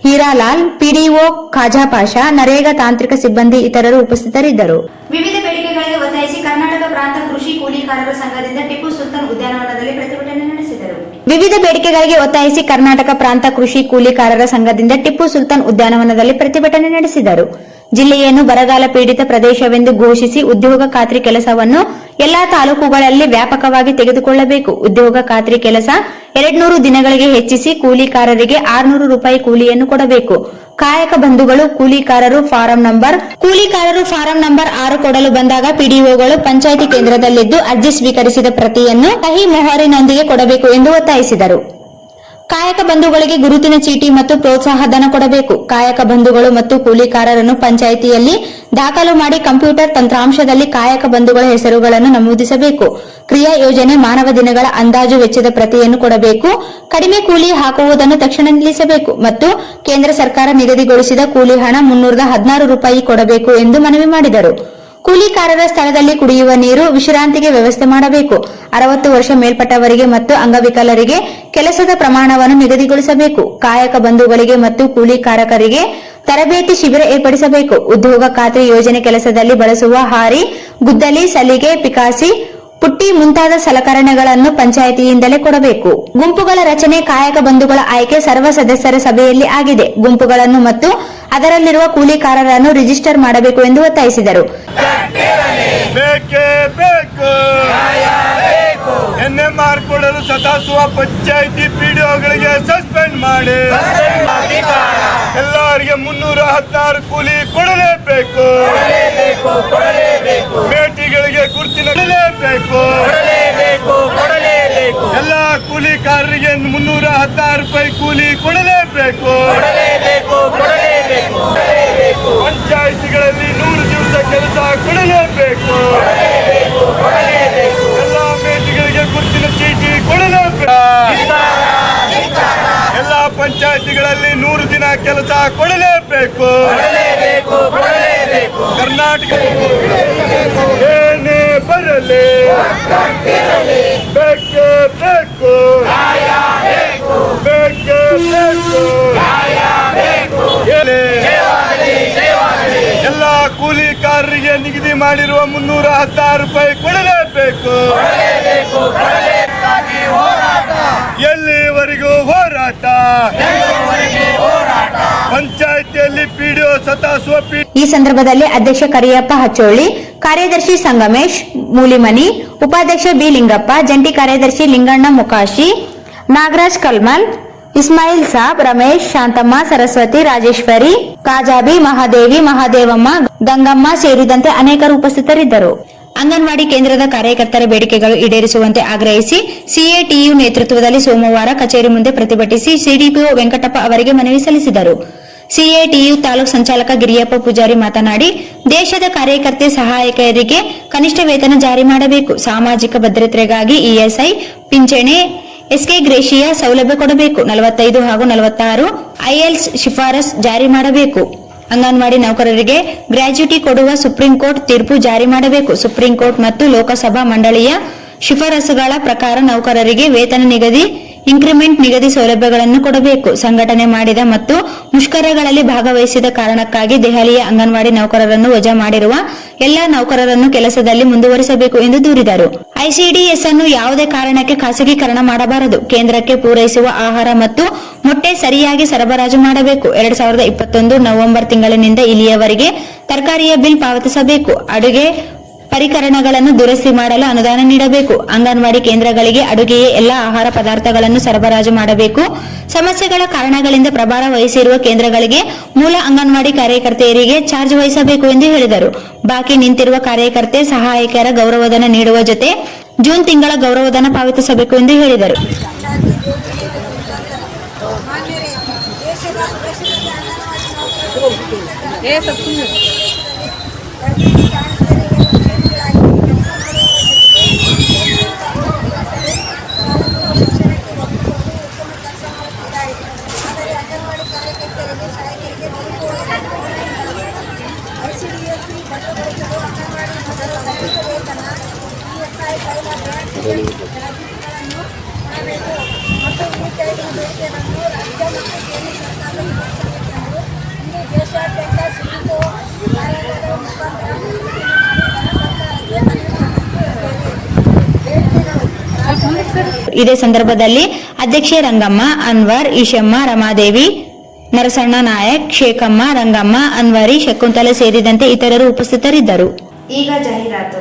ಹೀರಾಲಾಲ್, PDO ಖಾಜಾ ಪಾಷಾ, ನರೇಗಾ ತಾಂತ್ರಿಕ ಸಿಬ್ಬಂದಿ ಇತರರು ಉಪಸ್ಥಿತರಿದ್ದರು. ವಿವಿಧ ಬೇಡಿಕೆಗಳಿಗೆ ಒತ್ತಾಯಿಸಿ ಕರ್ನಾಟಕ ಪ್ರಾಂತ ಕೃಷಿ ಕೂಲಿಕಾರರ ಸಂಘದಿಂದ ಟಿಪ್ಪು ಸುಲ್ತಾನ್ ಉದ್ಯಾನವನದಲ್ಲಿ ಪ್ರತಿಭಟನೆ ನಡೆಸಿದರು. ವಿವಿಧ ಬೇಡಿಕೆಗಳಿಗೆ ಒತ್ತಾಯಿಸಿ ಕರ್ನಾಟಕ ಪ್ರಾಂತ ಕೃಷಿ ಕೂಲಿಕಾರರ ಸಂಘದಿಂದ ಟಿಪ್ಪು ಸುಲ್ತಾನ್ ಉದ್ಯಾನವನದಲ್ಲಿ ಪ್ರತಿಭಟನೆ ನಡೆಸಿದರು. ಜಿಲ್ಲೆಯನ್ನು ಬರಗಾಲ ಪೀಡಿತ ಪ್ರದೇಶವೆಂದು ಘೋಷಿಸಿ ಉದ್ಯೋಗ ಖಾತ್ರಿ ಕೆಲಸವನ್ನು ಎಲ್ಲಾ ತಾಲೂಕುಗಳಲ್ಲಿ ವ್ಯಾಪಕವಾಗಿ ತೆಗೆದುಕೊಳ್ಳಬೇಕು. ಉದ್ಯೋಗ ಖಾತ್ರಿ ಕೆಲಸ 200 ದಿನಗಳಿಗೆ ಹೆಚ್ಚಿಸಿ ಕೂಲಿಕಾರರಿಗೆ 600 ರೂಪಾಯಿ ಕೂಲಿಯನ್ನು ಕೊಡಬೇಕು. ಕಾಯಕ ಬಂಧುಗಳು ಕೂಲಿಕಾರರು ಫಾರಂ ನಂಬರ್ 6 ಕೊಡಲು ಬಂದಾಗ PDOಗಳು ಪಂಚಾಯಿತಿ ಕೇಂದ್ರದಲ್ಲಿದ್ದು ಅರ್ಜಿ ಸ್ವೀಕರಿಸಿದ ಪ್ರತಿಯನ್ನು ಸಹಿ ಮೊಹರಿನೊಂದಿಗೆ ಕೊಡಬೇಕು ಎಂದು ಒತ್ತಾಯಿಸಿದರು. ಕಾಯಕ ಬಂಧುಗಳಿಗೆ ಗುರುತಿನ ಚೀಟಿ ಮತ್ತು ಪ್ರೋತ್ಸಾಹ ಧನ ಕೊಡಬೇಕು. ಕಾಯಕ ಬಂಧುಗಳು ಮತ್ತು ಕೂಲಿಕಾರರನ್ನು ಪಂಚಾಯಿತಿಯಲ್ಲಿ ದಾಖಲು ಮಾಡಿ ಕಂಪ್ಯೂಟರ್ ತಂತ್ರಾಂಶದಲ್ಲಿ ಕಾಯಕ ಬಂಧುಗಳ ಹೆಸರುಗಳನ್ನು ನಮೂದಿಸಬೇಕು. ಕ್ರಿಯಾ ಯೋಜನೆ ಮಾನವ ದಿನಗಳ ಅಂದಾಜು ವೆಚ್ಚದ ಪ್ರತಿಯನ್ನು ಕೊಡಬೇಕು. ಕಡಿಮೆ ಕೂಲಿ ಹಾಕುವುದನ್ನು ತಕ್ಷಣ ನಿಲ್ಲಿಸಬೇಕು ಮತ್ತು ಕೇಂದ್ರ ಸರ್ಕಾರ ನಿಗದಿಗೊಳಿಸಿದ ಕೂಲಿ ಹಣ 316 ರೂಪಾಯಿ ಕೊಡಬೇಕು ಎಂದು ಮನವಿ ಮಾಡಿದರು. ಕೂಲಿಕಾರರ ಸ್ಥಳದಲ್ಲಿ ಕುಡಿಯುವ ನೀರು, ವಿಶ್ರಾಂತಿಗೆ ವ್ಯವಸ್ಥೆ ಮಾಡಬೇಕು. 60 ವರ್ಷ ಮೇಲ್ಪಟ್ಟವರಿಗೆ ಮತ್ತು ಅಂಗವಿಕಲರಿಗೆ ಕೆಲಸದ ಪ್ರಮಾಣವನ್ನು ನಿಗದಿಗೊಳಿಸಬೇಕು. ಕಾಯಕ ಬಂಧುಗಳಿಗೆ ಮತ್ತು ಕೂಲಿಕಾರಕರಿಗೆ ತರಬೇತಿ ಶಿಬಿರ ಏರ್ಪಡಿಸಬೇಕು. ಉದ್ಯೋಗ ಖಾತ್ರಿ ಯೋಜನೆ ಕೆಲಸದಲ್ಲಿ ಬಳಸುವ ಹಾರಿ, ಗುದ್ದಲಿ, ಸಲಿಗೆ, ಪಿಕಾಸಿ, ಪುಟ್ಟಿ ಮುಂತಾದ ಸಲಕರಣೆಗಳನ್ನು ಪಂಚಾಯಿತಿಯಿಂದಲೇ ಕೊಡಬೇಕು. ಗುಂಪುಗಳ ರಚನೆ, ಕಾಯಕ ಬಂಧುಗಳ ಆಯ್ಕೆ ಸರ್ವ ಸದಸ್ಯರ ಸಭೆಯಲ್ಲಿ ಆಗಿದೆ. ಗುಂಪುಗಳನ್ನು ಮತ್ತು ಅದರಲ್ಲಿರುವ ಕೂಲಿಕಾರರನ್ನು ರಿಜಿಸ್ಟರ್ ಮಾಡಬೇಕು ಎಂದು ಒತ್ತಾಯಿಸಿದರು. NMR ಕೊಡಲು ಸತಾಸುವ ಪಂಚಾಯಿತಿ PDOಗಳಿಗೆ ಸಸ್ಪೆಂಡ್ ಮಾಡಿ ಎಲ್ಲರಿಗೆ 316 ಕೂಲಿ ಕೊಡಲೇಬೇಕು. ಮೇಟಿಗಳಿಗೆ ಗುರುತಿನ ಕೊಡಲೇಬೇಕು. ಎಲ್ಲ ಕೂಲಿಕಾರರಿಗೆ 316 ರೂಪಾಯಿ ಕೂಲಿ ಕೊಡಲೇಬೇಕು. ಪಂಚಾಯಿತಿಗಳಲ್ಲಿ 100 ದಿವಸ ಕೆಲಸ ಕೊಡಲೇಬೇಕು. ಎಲ್ಲ ಮೇಟಿಗಳಿಗೆ ಗುರುತಿನ ಚೀಟಿ ಕೊಡಲೇಬೇಕು. ಎಲ್ಲ ಪಂಚಾಯಿತಿಗಳಲ್ಲಿ 100 ದಿನ ಕೆಲಸ ಕೊಡಲೇಬೇಕು. ಕರ್ನಾಟಕ ಏನೇ ಬರಲಿ ಬೇಕೇ ಬೇಕು. ಬೇಕೇ ಬೇಕು. ಎಲ್ಲ ಕೂಲಿಕಾರರಿಗೆ ನಿಗದಿ ಮಾಡಿರುವ 316 ರೂಪಾಯಿ ಕೊಡಲೇಬೇಕು. ಎಲ್ಲಿವರೆಗೂ ಹೋರಾಟ? ಪಂಚಾಯಿತಿಯಲ್ಲಿ PDO ಸತಾಸುವ ಈ ಸಂದರ್ಭದಲ್ಲಿ ಅಧ್ಯಕ್ಷ ಕರಿಯಪ್ಪ ಹಚ್ಚೋಳಿ, ಕಾರ್ಯದರ್ಶಿ ಸಂಗಮೇಶ್ ಮೂಲಿಮನಿ, ಉಪಾಧ್ಯಕ್ಷ B ಲಿಂಗಪ್ಪ, ಜಂಟಿ ಕಾರ್ಯದರ್ಶಿ ಲಿಂಗಣ್ಣ ಮುಕಾಶಿ, ನಾಗರಾಜ್ ಕಲ್ಮಲ್, ಇಸ್ಮಾಯಿಲ್ ಸಾಬ್, ರಮೇಶ್, ಶಾಂತಮ್ಮ, ಸರಸ್ವತಿ, ರಾಜೇಶ್ವರಿ, ಕಾಜಾಬಿ, ಮಹಾದೇವಿ, ಮಹಾದೇವಮ್ಮ, ಗಂಗಮ್ಮ ಸೇರಿದಂತೆ ಅನೇಕರು ಉಪಸ್ಥಿತರಿದ್ದರು. ಅಂಗನವಾಡಿ ಕೇಂದ್ರದ ಕಾರ್ಯಕರ್ತರ ಬೇಡಿಕೆಗಳು ಈಡೇರಿಸುವಂತೆ ಆಗ್ರಹಿಸಿ ಸಿಎಟಿಯು ನೇತೃತ್ವದಲ್ಲಿ ಸೋಮವಾರ ಕಚೇರಿ ಮುಂದೆ ಪ್ರತಿಭಟಿಸಿ ಸಿಡಿಪಿಒ ವೆಂಕಟಪ್ಪ ಅವರಿಗೆ ಮನವಿ ಸಲ್ಲಿಸಿದರು. ಸಿಎಟಿಯು ತಾಲೂಕು ಸಂಚಾಲಕ ಗಿರಿಯಪ್ಪ ಪೂಜಾರಿ ಮಾತನಾಡಿ, ದೇಶದ ಕಾರ್ಯಕರ್ತೆ ಸಹಾಯಕಿಯರಿಗೆ ಕನಿಷ್ಠ ವೇತನ ಜಾರಿ ಮಾಡಬೇಕು. ಸಾಮಾಜಿಕ ಭದ್ರತೆಗಾಗಿ ಇಎಸ್ಐ, ಪಿಂಚಣಿ, ಎಸ್ಕೆ ಗ್ರೇಷಿಯಾ ಸೌಲಭ್ಯ ಕೊಡಬೇಕು. 45 ಹಾಗೂ 46 ಐಎಲ್ಸ್ ಶಿಫಾರಸ್ ಜಾರಿ ಮಾಡಬೇಕು. ಅಂಗನವಾಡಿ ನೌಕರರಿಗೆ ಗ್ರಾಚ್ಯುಟಿ ಕೊಡುವ ಸುಪ್ರೀಂ ಕೋರ್ಟ್ ತೀರ್ಪು ಜಾರಿ ಮಾಡಬೇಕು. ಸುಪ್ರೀಂ ಕೋರ್ಟ್ ಮತ್ತು ಲೋಕಸಭಾ ಮಂಡಳಿಯ ಶಿಫಾರಸುಗಳ ಪ್ರಕಾರ ನೌಕರರಿಗೆ ವೇತನ ನಿಗದಿ, ಇನ್ಕ್ರಿಮೆಂಟ್ ನಿಗದಿ ಸೌಲಭ್ಯಗಳನ್ನು ಕೊಡಬೇಕು. ಸಂಘಟನೆ ಮಾಡಿದ ಮತ್ತು ಮುಷ್ಕರಗಳಲ್ಲಿ ಭಾಗವಹಿಸಿದ ಕಾರಣಕ್ಕಾಗಿ ದೆಹಲಿಯ ಅಂಗನವಾಡಿ ನೌಕರರನ್ನು ವಜಾ ಮಾಡಿರುವ ಎಲ್ಲಾ ನೌಕರರನ್ನು ಕೆಲಸದಲ್ಲಿ ಮುಂದುವರಿಸಬೇಕು ಎಂದು ದೂರಿದರು. ಐಸಿಡಿಎಸ್ ಅನ್ನು ಯಾವುದೇ ಕಾರಣಕ್ಕೆ ಖಾಸಗೀಕರಣ ಮಾಡಬಾರದು. ಕೇಂದ್ರಕ್ಕೆ ಪೂರೈಸುವ ಆಹಾರ ಮತ್ತು ಮೊಟ್ಟೆ ಸರಿಯಾಗಿ ಸರಬರಾಜು ಮಾಡಬೇಕು. 2021 ನವೆಂಬರ್ ತಿಂಗಳಿನಿಂದ ಇಲ್ಲಿಯವರೆಗೆ ತರಕಾರಿಯ ಬಿಲ್ ಪಾವತಿಸಬೇಕು. ಅಡುಗೆ ಪರಿಕರಣಗಳನ್ನು ದುರಸ್ತಿ ಮಾಡಲು ಅನುದಾನ ನೀಡಬೇಕು. ಅಂಗನವಾಡಿ ಕೇಂದ್ರಗಳಿಗೆ ಅಡುಗೆಯ ಎಲ್ಲಾ ಆಹಾರ ಪದಾರ್ಥಗಳನ್ನು ಸರಬರಾಜು ಮಾಡಬೇಕು. ಸಮಸ್ಯೆಗಳ ಕಾರಣಗಳಿಂದ ಪ್ರಭಾರ ವಹಿಸಿರುವ ಕೇಂದ್ರಗಳಿಗೆ ಮೂಲ ಅಂಗನವಾಡಿ ಕಾರ್ಯಕರ್ತೆಯರಿಗೆ ಚಾರ್ಜ್ ವಹಿಸಬೇಕು ಎಂದು ಹೇಳಿದರು. ಬಾಕಿ ನಿಂತಿರುವ ಕಾರ್ಯಕರ್ತೆ ಸಹಾಯಕರ ಗೌರವಧನ ನೀಡುವ ಜೊತೆ ಜೂನ್ ತಿಂಗಳ ಗೌರವಧನ ಪಾವತಿಸಬೇಕು ಎಂದು ಹೇಳಿದರು. ಇದೇ ಸಂದರ್ಭದಲ್ಲಿ ಅಧ್ಯಕ್ಷೆ ರಂಗಮ್ಮ, ಅನ್ವರ್, ಈಶಮ್ಮ, ರಮಾದೇವಿ, ನರಸಣ್ಣ ನಾಯಕ್, ಶೇಖಮ್ಮ, ರಂಗಮ್ಮ, ಅನ್ವರಿ, ಶಕುಂತಲೆ ಸೇರಿದಂತೆ ಇತರರು ಉಪಸ್ಥಿತರಿದ್ದರು. ಈಗ ಜಾಹೀರಾತು.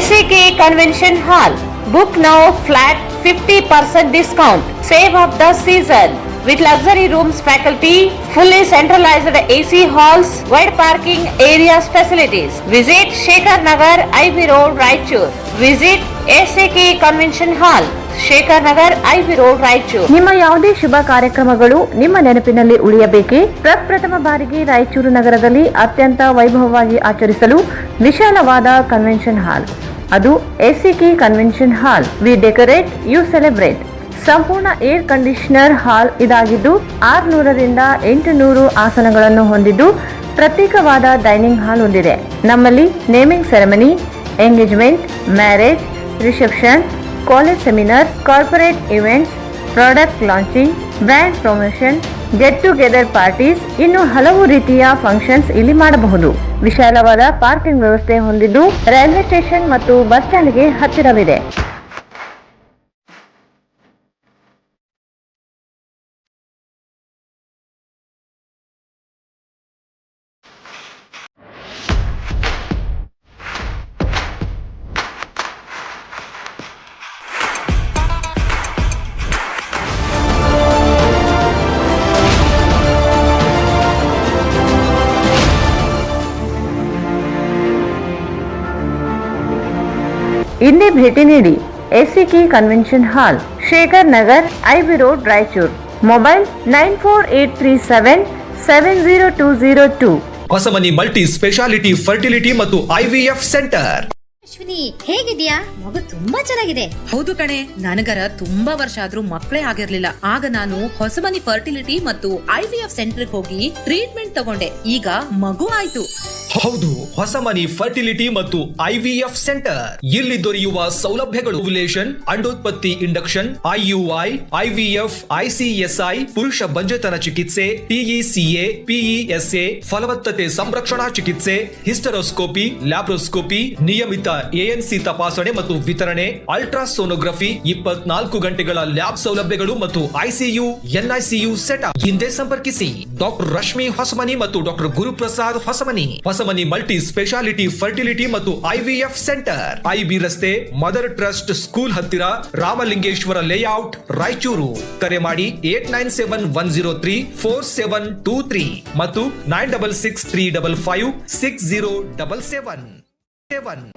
SAK Convention Hall. Book now flat 50% discount. Save of the season. With luxury rooms, faculty, fully centralized AC halls, wide parking areas facilities. Visit Shekhar Nagar, IB Road, Raichur. Visit SAK Convention Hall, Shekhar Nagar, IB road, Raichur. ನಿಮ್ಮ ಯಾವುದೇ ಶುಭ ಕಾರ್ಯಕ್ರಮಗಳು ನಿಮ್ಮ ನೆನಪಿನಲ್ಲಿ ಉಳಿಯಬೇಕೇ? ಪ್ರಪ್ರಥಮ ಬಾರಿಗೆ ರಾಯಚೂರು ನಗರದಲ್ಲಿ ಅತ್ಯಂತ ವೈಭವವಾಗಿ ಆಚರಿಸಲು ವಿಶಾಲವಾದ ಕನ್ವೆನ್ಷನ್ ಹಾಲ್, ಅದು SAK convention hall. We decorate, you celebrate. ಸಂಪೂರ್ಣ ಏರ್ ಕಂಡೀಷನರ್ ಹಾಲ್ ಇದಾಗಿದ್ದು 600 ರಿಂದ 800 ಆಸನಗಳನ್ನು ಹೊಂದಿದ್ದು ಪ್ರತ್ಯೇಕವಾದ ಡೈನಿಂಗ್ ಹಾಲ್ ಹೊಂದಿದೆ. ನಮ್ಮಲ್ಲಿ naming ceremony, engagement, marriage, reception, college seminars, corporate events, product launching, brand promotion, get together parties, ಇನ್ನು ಹಲವು ರೀತಿಯ ಫಂಕ್ಷನ್ಸ್ ಇಲ್ಲಿ ಮಾಡಬಹುದು. ವಿಶಾಲವಾದ ಪಾರ್ಕಿಂಗ್ ವ್ಯವಸ್ಥೆ ಹೊಂದಿದ್ದು ರೈಲ್ವೆ ಸ್ಟೇಷನ್ ಮತ್ತು ಬಸ್ ಸ್ಟ್ಯಾಂಡ್ಗೆ ಹತ್ತಿರವಿದೆ. ಇಂದೇ ಭೇಟಿ ನೀಡಿ SAK ಕನ್ವೆನ್ಷನ್ ಹಾಲ್, Shekhar Nagar, IB road, Raichur. Mobile 9483770202. Hosamani multi speciality fertility ಮತ್ತು IVF ಸೆಂಟರ್. ಅಶ್ವಿನಿ, ಹೇಗಿದ್ಯಾ? ಮಗು ತುಂಬಾ ಚೆನ್ನಾಗಿದೆ. ಹೌದು ಕಣೆ, ನನಗರ ತುಂಬಾ ವರ್ಷ ಆದ್ರೂ ಮಕ್ಕಳೇ ಆಗಿರ್ಲಿಲ್ಲ. ಆಗ ನಾನು ಹೊಸಮನಿ ಫರ್ಟಿಲಿಟಿ ಮತ್ತು IVF ಸೆಂಟರ್ ಹೋಗಿ ಟ್ರೀಟ್ಮೆಂಟ್ ತಗೊಂಡೆ. ಈಗ ಮಗು ಆಯ್ತು. ಹೌದು, ಹೊಸಮನಿ ಫರ್ಟಿಲಿಟಿ ಮತ್ತು IVF ಸೆಂಟರ್. ಇಲ್ಲಿ ದೊರೆಯುವ ಸೌಲಭ್ಯಗಳು: ಓವ್ಯುಲೇಷನ್, ಅಂಡೋತ್ಪತ್ತಿ, ಇಂಡಕ್ಷನ್, IUI, IVF, ICSI, ಪುರುಷ ಬಂಜೆತನ ಚಿಕಿತ್ಸೆ, TECA, PESA, ಫಲವತ್ತತೆ ಸಂರಕ್ಷಣಾ ಚಿಕಿತ್ಸೆ, ಹಿಸ್ಟರೋಸ್ಕೋಪಿ, ಲ್ಯಾಬ್ರೋಸ್ಕೋಪಿ, ನಿಯಮಿತ ANC ತಪಾಸಣೆ ಮತ್ತು ವಿತರಣೆ, ಅಲ್ಟ್ರಾಸೋನೋಗ್ರಫಿ, 24 ಗಂಟೆಗಳ ಲ್ಯಾಬ್ ಸೌಲಭ್ಯಗಳು ಮತ್ತು ICU, NICU ಸೆಟಪ್. ಹಿಂದೆ ಸಂಪರ್ಕಿಸಿ ಡಾಕ್ಟರ್ ರಶ್ಮಿ ಹೊಸಮನಿ ಮತ್ತು doctor Guruprasad Hosamani. Hosamani multi speciality fertility ಮತ್ತು IVF ಸೆಂಟರ್, IB ರಸ್ತೆ, ಮದರ್ ಟ್ರಸ್ಟ್ ಸ್ಕೂಲ್ ಹತ್ತಿರ, ರಾಮಲಿಂಗೇಶ್ವರ ಲೇಔಟ್, ರಾಯಚೂರು. ಕರೆ ಮಾಡಿ 8971034723 ಮತ್ತು 9663556077.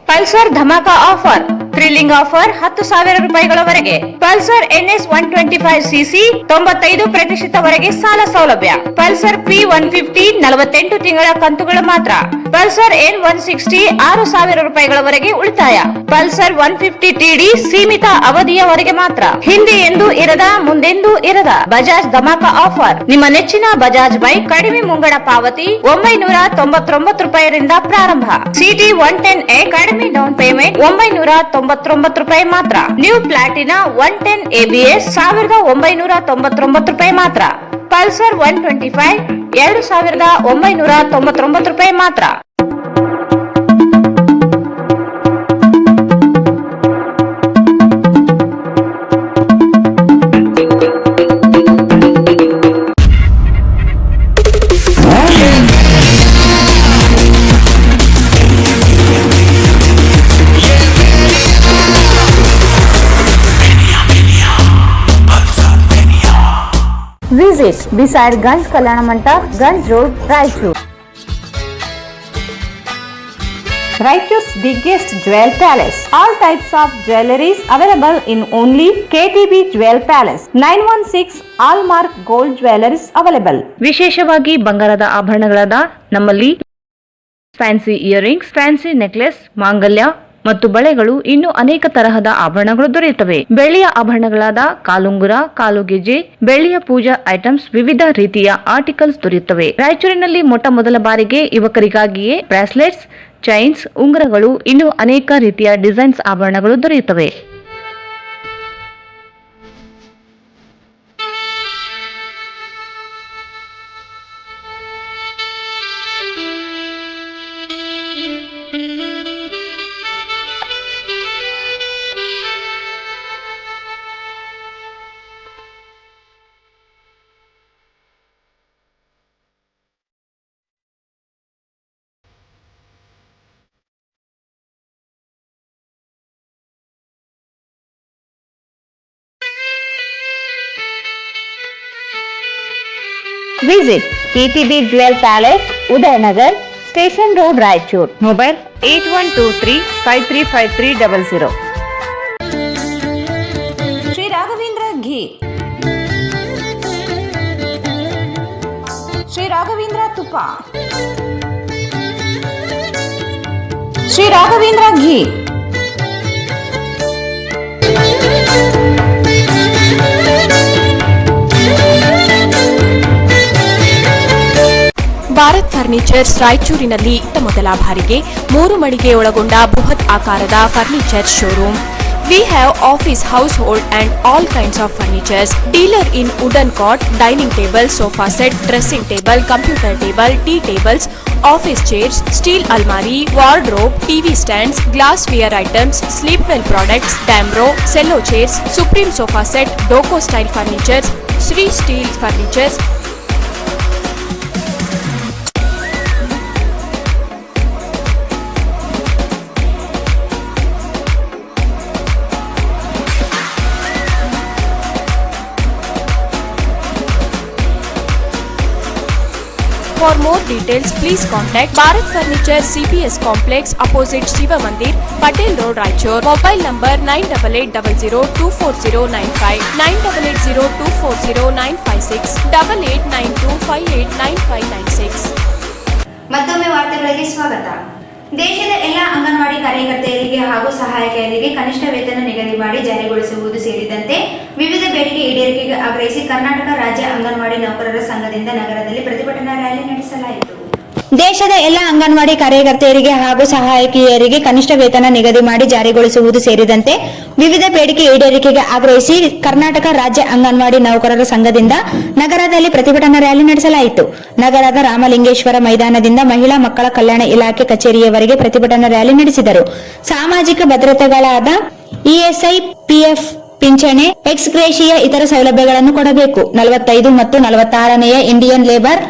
Pulsar Dhamaka offer, thrilling offer 10,000 ರೂಪಾಯಿಗಳವರೆಗೆ. ಪಲ್ಸರ್ NS 125cc 95% ಸಾಲ ಸೌಲಭ್ಯ. ಪಲ್ಸರ್ P150 48 ತಿಂಗಳ ಕಂತುಗಳು ಮಾತ್ರ. ಪಲ್ಸರ್ N160 6,000 ರೂಪಾಯಿಗಳವರೆಗೆ ಉಳಿತಾಯ. ಪಲ್ಸರ್ 150 TD ಸೀಮಿತ ಅವಧಿಯವರೆಗೆ ಮಾತ್ರ. ಹಿಂದೆ ಎಂದೂ ಇರದ, ಮುಂದೆಂದೂ ಇರದ ಬಜಾಜ್ ಧಮಾಕ ಆಫರ್. ನಿಮ್ಮ ನೆಚ್ಚಿನ ಬಜಾಜ್ ಬೈಕ್ ಕಡಿಮೆ ಮುಂಗಡ ಪಾವತಿ 999 ರೂಪಾಯಿರಿಂದ ಪ್ರಾರಂಭ. ಸಿಟಿ 110A ಕಡಿಮೆ ಡೌನ್ ಪೇಮೆಂಟ್ 999 ರೂಪಾಯಿ ಮಾತ್ರ. ನ್ಯೂ ಪ್ಲಾಟಿನಾ 110 ABS 1999 ರೂಪಾಯಿ ಮಾತ್ರ. ಪಲ್ಸರ್ 125 2,999 ರೂಪಾಯಿ ಮಾತ್ರ. Visit beside Ganj Kalyana Mandap, Ganj Road, Raichur. Raichur's biggest jewel palace. All types of jewelries available in only KTB Jewel Palace. 916 Allmark Gold Jewelries available. ವಿಶೇಷವಾಗಿ ಬಂಗಾರದ ಆಭರಣಗಳಾದ ನಮ್ಮಲ್ಲಿ fancy earrings, fancy necklace, ಮಾಂಗಲ್ಯ ಮತ್ತು ಬಳೆಗಳು, ಇನ್ನು ಅನೇಕ ತರಹದ ಆಭರಣಗಳು ದೊರೆಯುತ್ತವೆ. ಬೆಳ್ಳಿಯ ಆಭರಣಗಳಾದ ಕಾಲುಂಗುರ, ಕಾಲುಗೆಜೆ, ಬೆಳ್ಳಿಯ ಪೂಜಾ ಐಟಮ್ಸ್, ವಿವಿಧ ರೀತಿಯ ಆರ್ಟಿಕಲ್ಸ್ ದೊರೆಯುತ್ತವೆ. ರಾಯಚೂರಿನಲ್ಲಿ ಮೊಟ್ಟ ಮೊದಲ ಬಾರಿಗೆ ಯುವಕರಿಗಾಗಿಯೇ ಬ್ರಾಸ್ಲೆಟ್ಸ್, ಚೈನ್ಸ್, ಉಂಗುರಗಳು, ಇನ್ನು ಅನೇಕ ರೀತಿಯ ಡಿಸೈನ್ಸ್ ಆಭರಣಗಳು ದೊರೆಯುತ್ತವೆ. Visit KTB Jewel Palace, Udayanagar, Station Road, Raichur. Mobile 8123535300. Sri Raghavendra Ghee, Sri Raghavendra Tupa, Sri Raghavendra Ghee. Bharat furnitures ರಾಯಚೂರಿನಲ್ಲಿ ಇತ್ತ ಮೊದಲ ಬಾರಿಗೆ 3 ಮಳಿಗೆ ಒಳಗೊಂಡ ಬೃಹತ್ ಆಕಾರದ furniture showroom. We have office, household and all kinds of furnitures. Dealer in wooden cot, dining table, sofa set, dressing table, computer table, tea tables, office chairs, steel almari, wardrobe, TV stands, glassware items, sleepwell products, Damro, cello chairs, Supreme sofa set, Doco style furnitures, Sri Steel furnitures. For more details, please contact Bharat Furniture CPS Complex opposite Shiva Mandir, Patel Road, Raichur. Mobile number 9880240959, 9880240956, 8892589596. ಮತ್ತೊಮ್ಮೆ ವಾರ್ತೆಗಳಿಗೆ ಸ್ವಾಗತ. ದೇಶದ ಎಲ್ಲ ಅಂಗನವಾಡಿ ಕಾರ್ಯಕರ್ತೆಯರಿಗೆ ಹಾಗೂ ಸಹಾಯಕಿಯರಿಗೆ ಕನಿಷ್ಠ ವೇತನ ನಿಗದಿ ಮಾಡಿ ಜಾರಿಗೊಳಿಸುವುದು ಸೇರಿದಂತೆ ವಿವಿಧ ಬೇಡಿಕೆ ಈಡೇರಿಕೆಗೆ ಆಗ್ರಹಿಸಿ ಕರ್ನಾಟಕ ರಾಜ್ಯ ಅಂಗನವಾಡಿ ನೌಕರರ ಸಂಘದಿಂದ ನಗರದಲ್ಲಿ ಪ್ರತಿಭಟನಾ ರ್ಯಾಲಿ ನಡೆಸಲಾಯಿತು. ದೇಶದ ಎಲ್ಲ ಅಂಗನವಾಡಿ ಕಾರ್ಯಕರ್ತೆಯರಿಗೆ ಹಾಗೂ ಸಹಾಯಕಿಯರಿಗೆ ಕನಿಷ್ಠ ವೇತನ ನಿಗದಿ ಮಾಡಿ ಜಾರಿಗೊಳಿಸುವುದು ಸೇರಿದಂತೆ ವಿವಿಧ ಬೇಡಿಕೆ ಈಡೇರಿಕೆಗೆ ಆಗ್ರಹಿಸಿ ಕರ್ನಾಟಕ ರಾಜ್ಯ ಅಂಗನವಾಡಿ ನೌಕರರ ಸಂಘದಿಂದ ನಗರದಲ್ಲಿ ಪ್ರತಿಭಟನಾ ರ್ಯಾಲಿ ನಡೆಸಲಾಯಿತು. ನಗರದ ರಾಮಲಿಂಗೇಶ್ವರ ಮೈದಾನದಿಂದ ಮಹಿಳಾ ಮಕ್ಕಳ ಕಲ್ಯಾಣ ಇಲಾಖೆ ಕಚೇರಿಯವರೆಗೆ ಪ್ರತಿಭಟನಾ ರ್ಯಾಲಿ ನಡೆಸಿದರು. ಸಾಮಾಜಿಕ ಭದ್ರತೆಗಳಾದ ESI, PF, ಪಿಂಚಣಿ, ಎಕ್ಸ್ ಗ್ರೇಷಿಯ ಇತರ ಸೌಲಭ್ಯಗಳನ್ನು ಕೊಡಬೇಕು. 45 ಮತ್ತು 46ನೇ ಇಂಡಿಯನ್ ಲೇಬರ್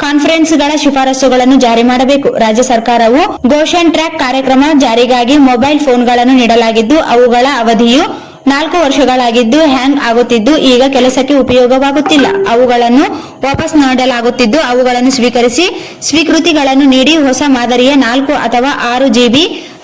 ಕಾನ್ಫರೆನ್ಸ್ಗಳ ಶಿಫಾರಸುಗಳನ್ನು ಜಾರಿ ಮಾಡಬೇಕು. ರಾಜ್ಯ ಸರ್ಕಾರವು ಗೋಷನ್ ಟ್ರ್ಯಾಕ್ ಕಾರ್ಯಕ್ರಮ ಜಾರಿಗಾಗಿ ಮೊಬೈಲ್ ಫೋನ್ಗಳನ್ನು ನೀಡಲಾಗಿದ್ದು ಅವುಗಳ ಅವಧಿಯು 4 ವರ್ಷಗಳಾಗಿದ್ದು ಹ್ಯಾಂಗ್ ಆಗುತ್ತಿದ್ದು ಈಗ ಕೆಲಸಕ್ಕೆ ಉಪಯೋಗವಾಗುತ್ತಿಲ್ಲ. ಅವುಗಳನ್ನು ವಾಪಸ್ ನೀಡಲಾಗುತ್ತಿದ್ದು ಅವುಗಳನ್ನು ಸ್ವೀಕರಿಸಿ ಸ್ವೀಕೃತಿಗಳನ್ನು ನೀಡಿ ಹೊಸ ಮಾದರಿಯ 4 ಅಥವಾ 6 GB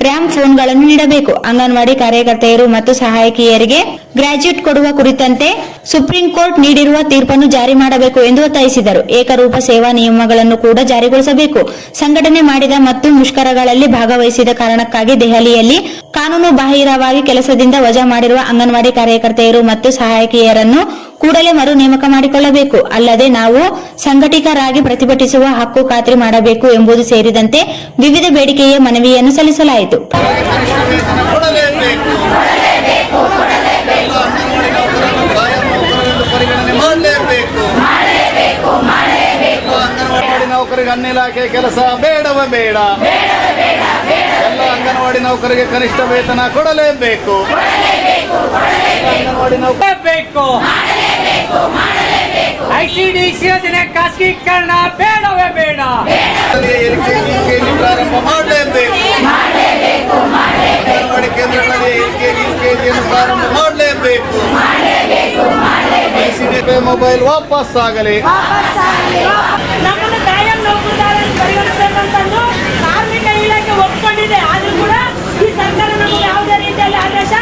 ರ್ಯಾಮ್ ಫೋನ್ಗಳನ್ನು ನೀಡಬೇಕು. ಅಂಗನವಾಡಿ ಕಾರ್ಯಕರ್ತೆಯರು ಮತ್ತು ಸಹಾಯಕಿಯರಿಗೆ ಗ್ರಾಜ್ಯುಯೇಟ್ ಕೊಡುವ ಕುರಿತಂತೆ ಸುಪ್ರೀಂ ಕೋರ್ಟ್ ನೀಡಿರುವ ತೀರ್ಪನ್ನು ಜಾರಿ ಮಾಡಬೇಕು ಎಂದು ಒತ್ತಾಯಿಸಿದರು. ಏಕರೂಪ ಸೇವಾ ನಿಯಮಗಳನ್ನು ಕೂಡ ಜಾರಿಗೊಳಿಸಬೇಕು. ಸಂಘಟನೆ ಮಾಡಿದ ಮತ್ತು ಮುಷ್ಕರಗಳಲ್ಲಿ ಭಾಗವಹಿಸಿದ ಕಾರಣಕ್ಕಾಗಿ ದೆಹಲಿಯಲ್ಲಿ ಕಾನೂನು ಬಾಹಿರವಾಗಿ ಕೆಲಸದಿಂದ ವಜಾ ಮಾಡಿರುವ ಅಂಗನವಾಡಿ ಕಾರ್ಯಕರ್ತೆಯರು ಮತ್ತು ಸಹಾಯಕಿಯರನ್ನು ಕೂಡಲೇ ಮರು ನೇಮಕ ಮಾಡಿಕೊಳ್ಳಬೇಕು. ಅಲ್ಲದೆ ನಾವು ಸಂಘಟಿತರಾಗಿ ಪ್ರತಿಭಟಿಸುವ ಹಕ್ಕು ಖಾತ್ರಿ ಮಾಡಬೇಕು ಎಂಬುದು ಸೇರಿದಂತೆ ವಿವಿಧ ಬೇಡಿಕೆಯ ಮನವಿಯನ್ನು ಸಲ್ಲಿಸಲಾಯಿತು. ಅಂಗನವಾಡಿ ನೌಕರಿಗೆ ಅನ್ನ ಇಲಾಖೆ ಕೆಲಸ ಬೇಡವೇ ಬೇಡ. ಎಲ್ಲ ಅಂಗನವಾಡಿ ನೌಕರಿಗೆ ಕನಿಷ್ಠ ವೇತನ ಕೊಡಲೇಬೇಕು. ಅಂಗನವಾಡಿ ನೌಕರ ಬೇಕು. ICDC ಯೋಜನೆ ಖಾಸಗೀಕರಣ ಬೇಡವೇ ಬೇಡ. LKG ಪ್ರಾರಂಭ ಮಾಡಲೇಬೇಕು. ಅಂಗನವಾಡಿ ಕೇಂದ್ರಗಳಲ್ಲಿ LKG ಪ್ರಾರಂಭ ಮಾಡಲೇಬೇಕು. ICDP ಮೊಬೈಲ್ ವಾಪಸ್ ಆಗಲಿ. ನಮ್ಮನ್ನು ಕಾಯಂ ನೌಕರರನ್ನು ಪರಿಗಣಿಸಬೇಕಂತಂದು ಕಾರ್ಮಿಕ ಇಲಾಖೆ ಒಪ್ಪಿಕೊಂಡಿದೆ. ಆದ್ರೂ ಕೂಡ ಈ ಸರ್ಕಾರ ನಮಗೆ ಯಾವುದೇ ರೀತಿಯಲ್ಲಿ ಆದೇಶ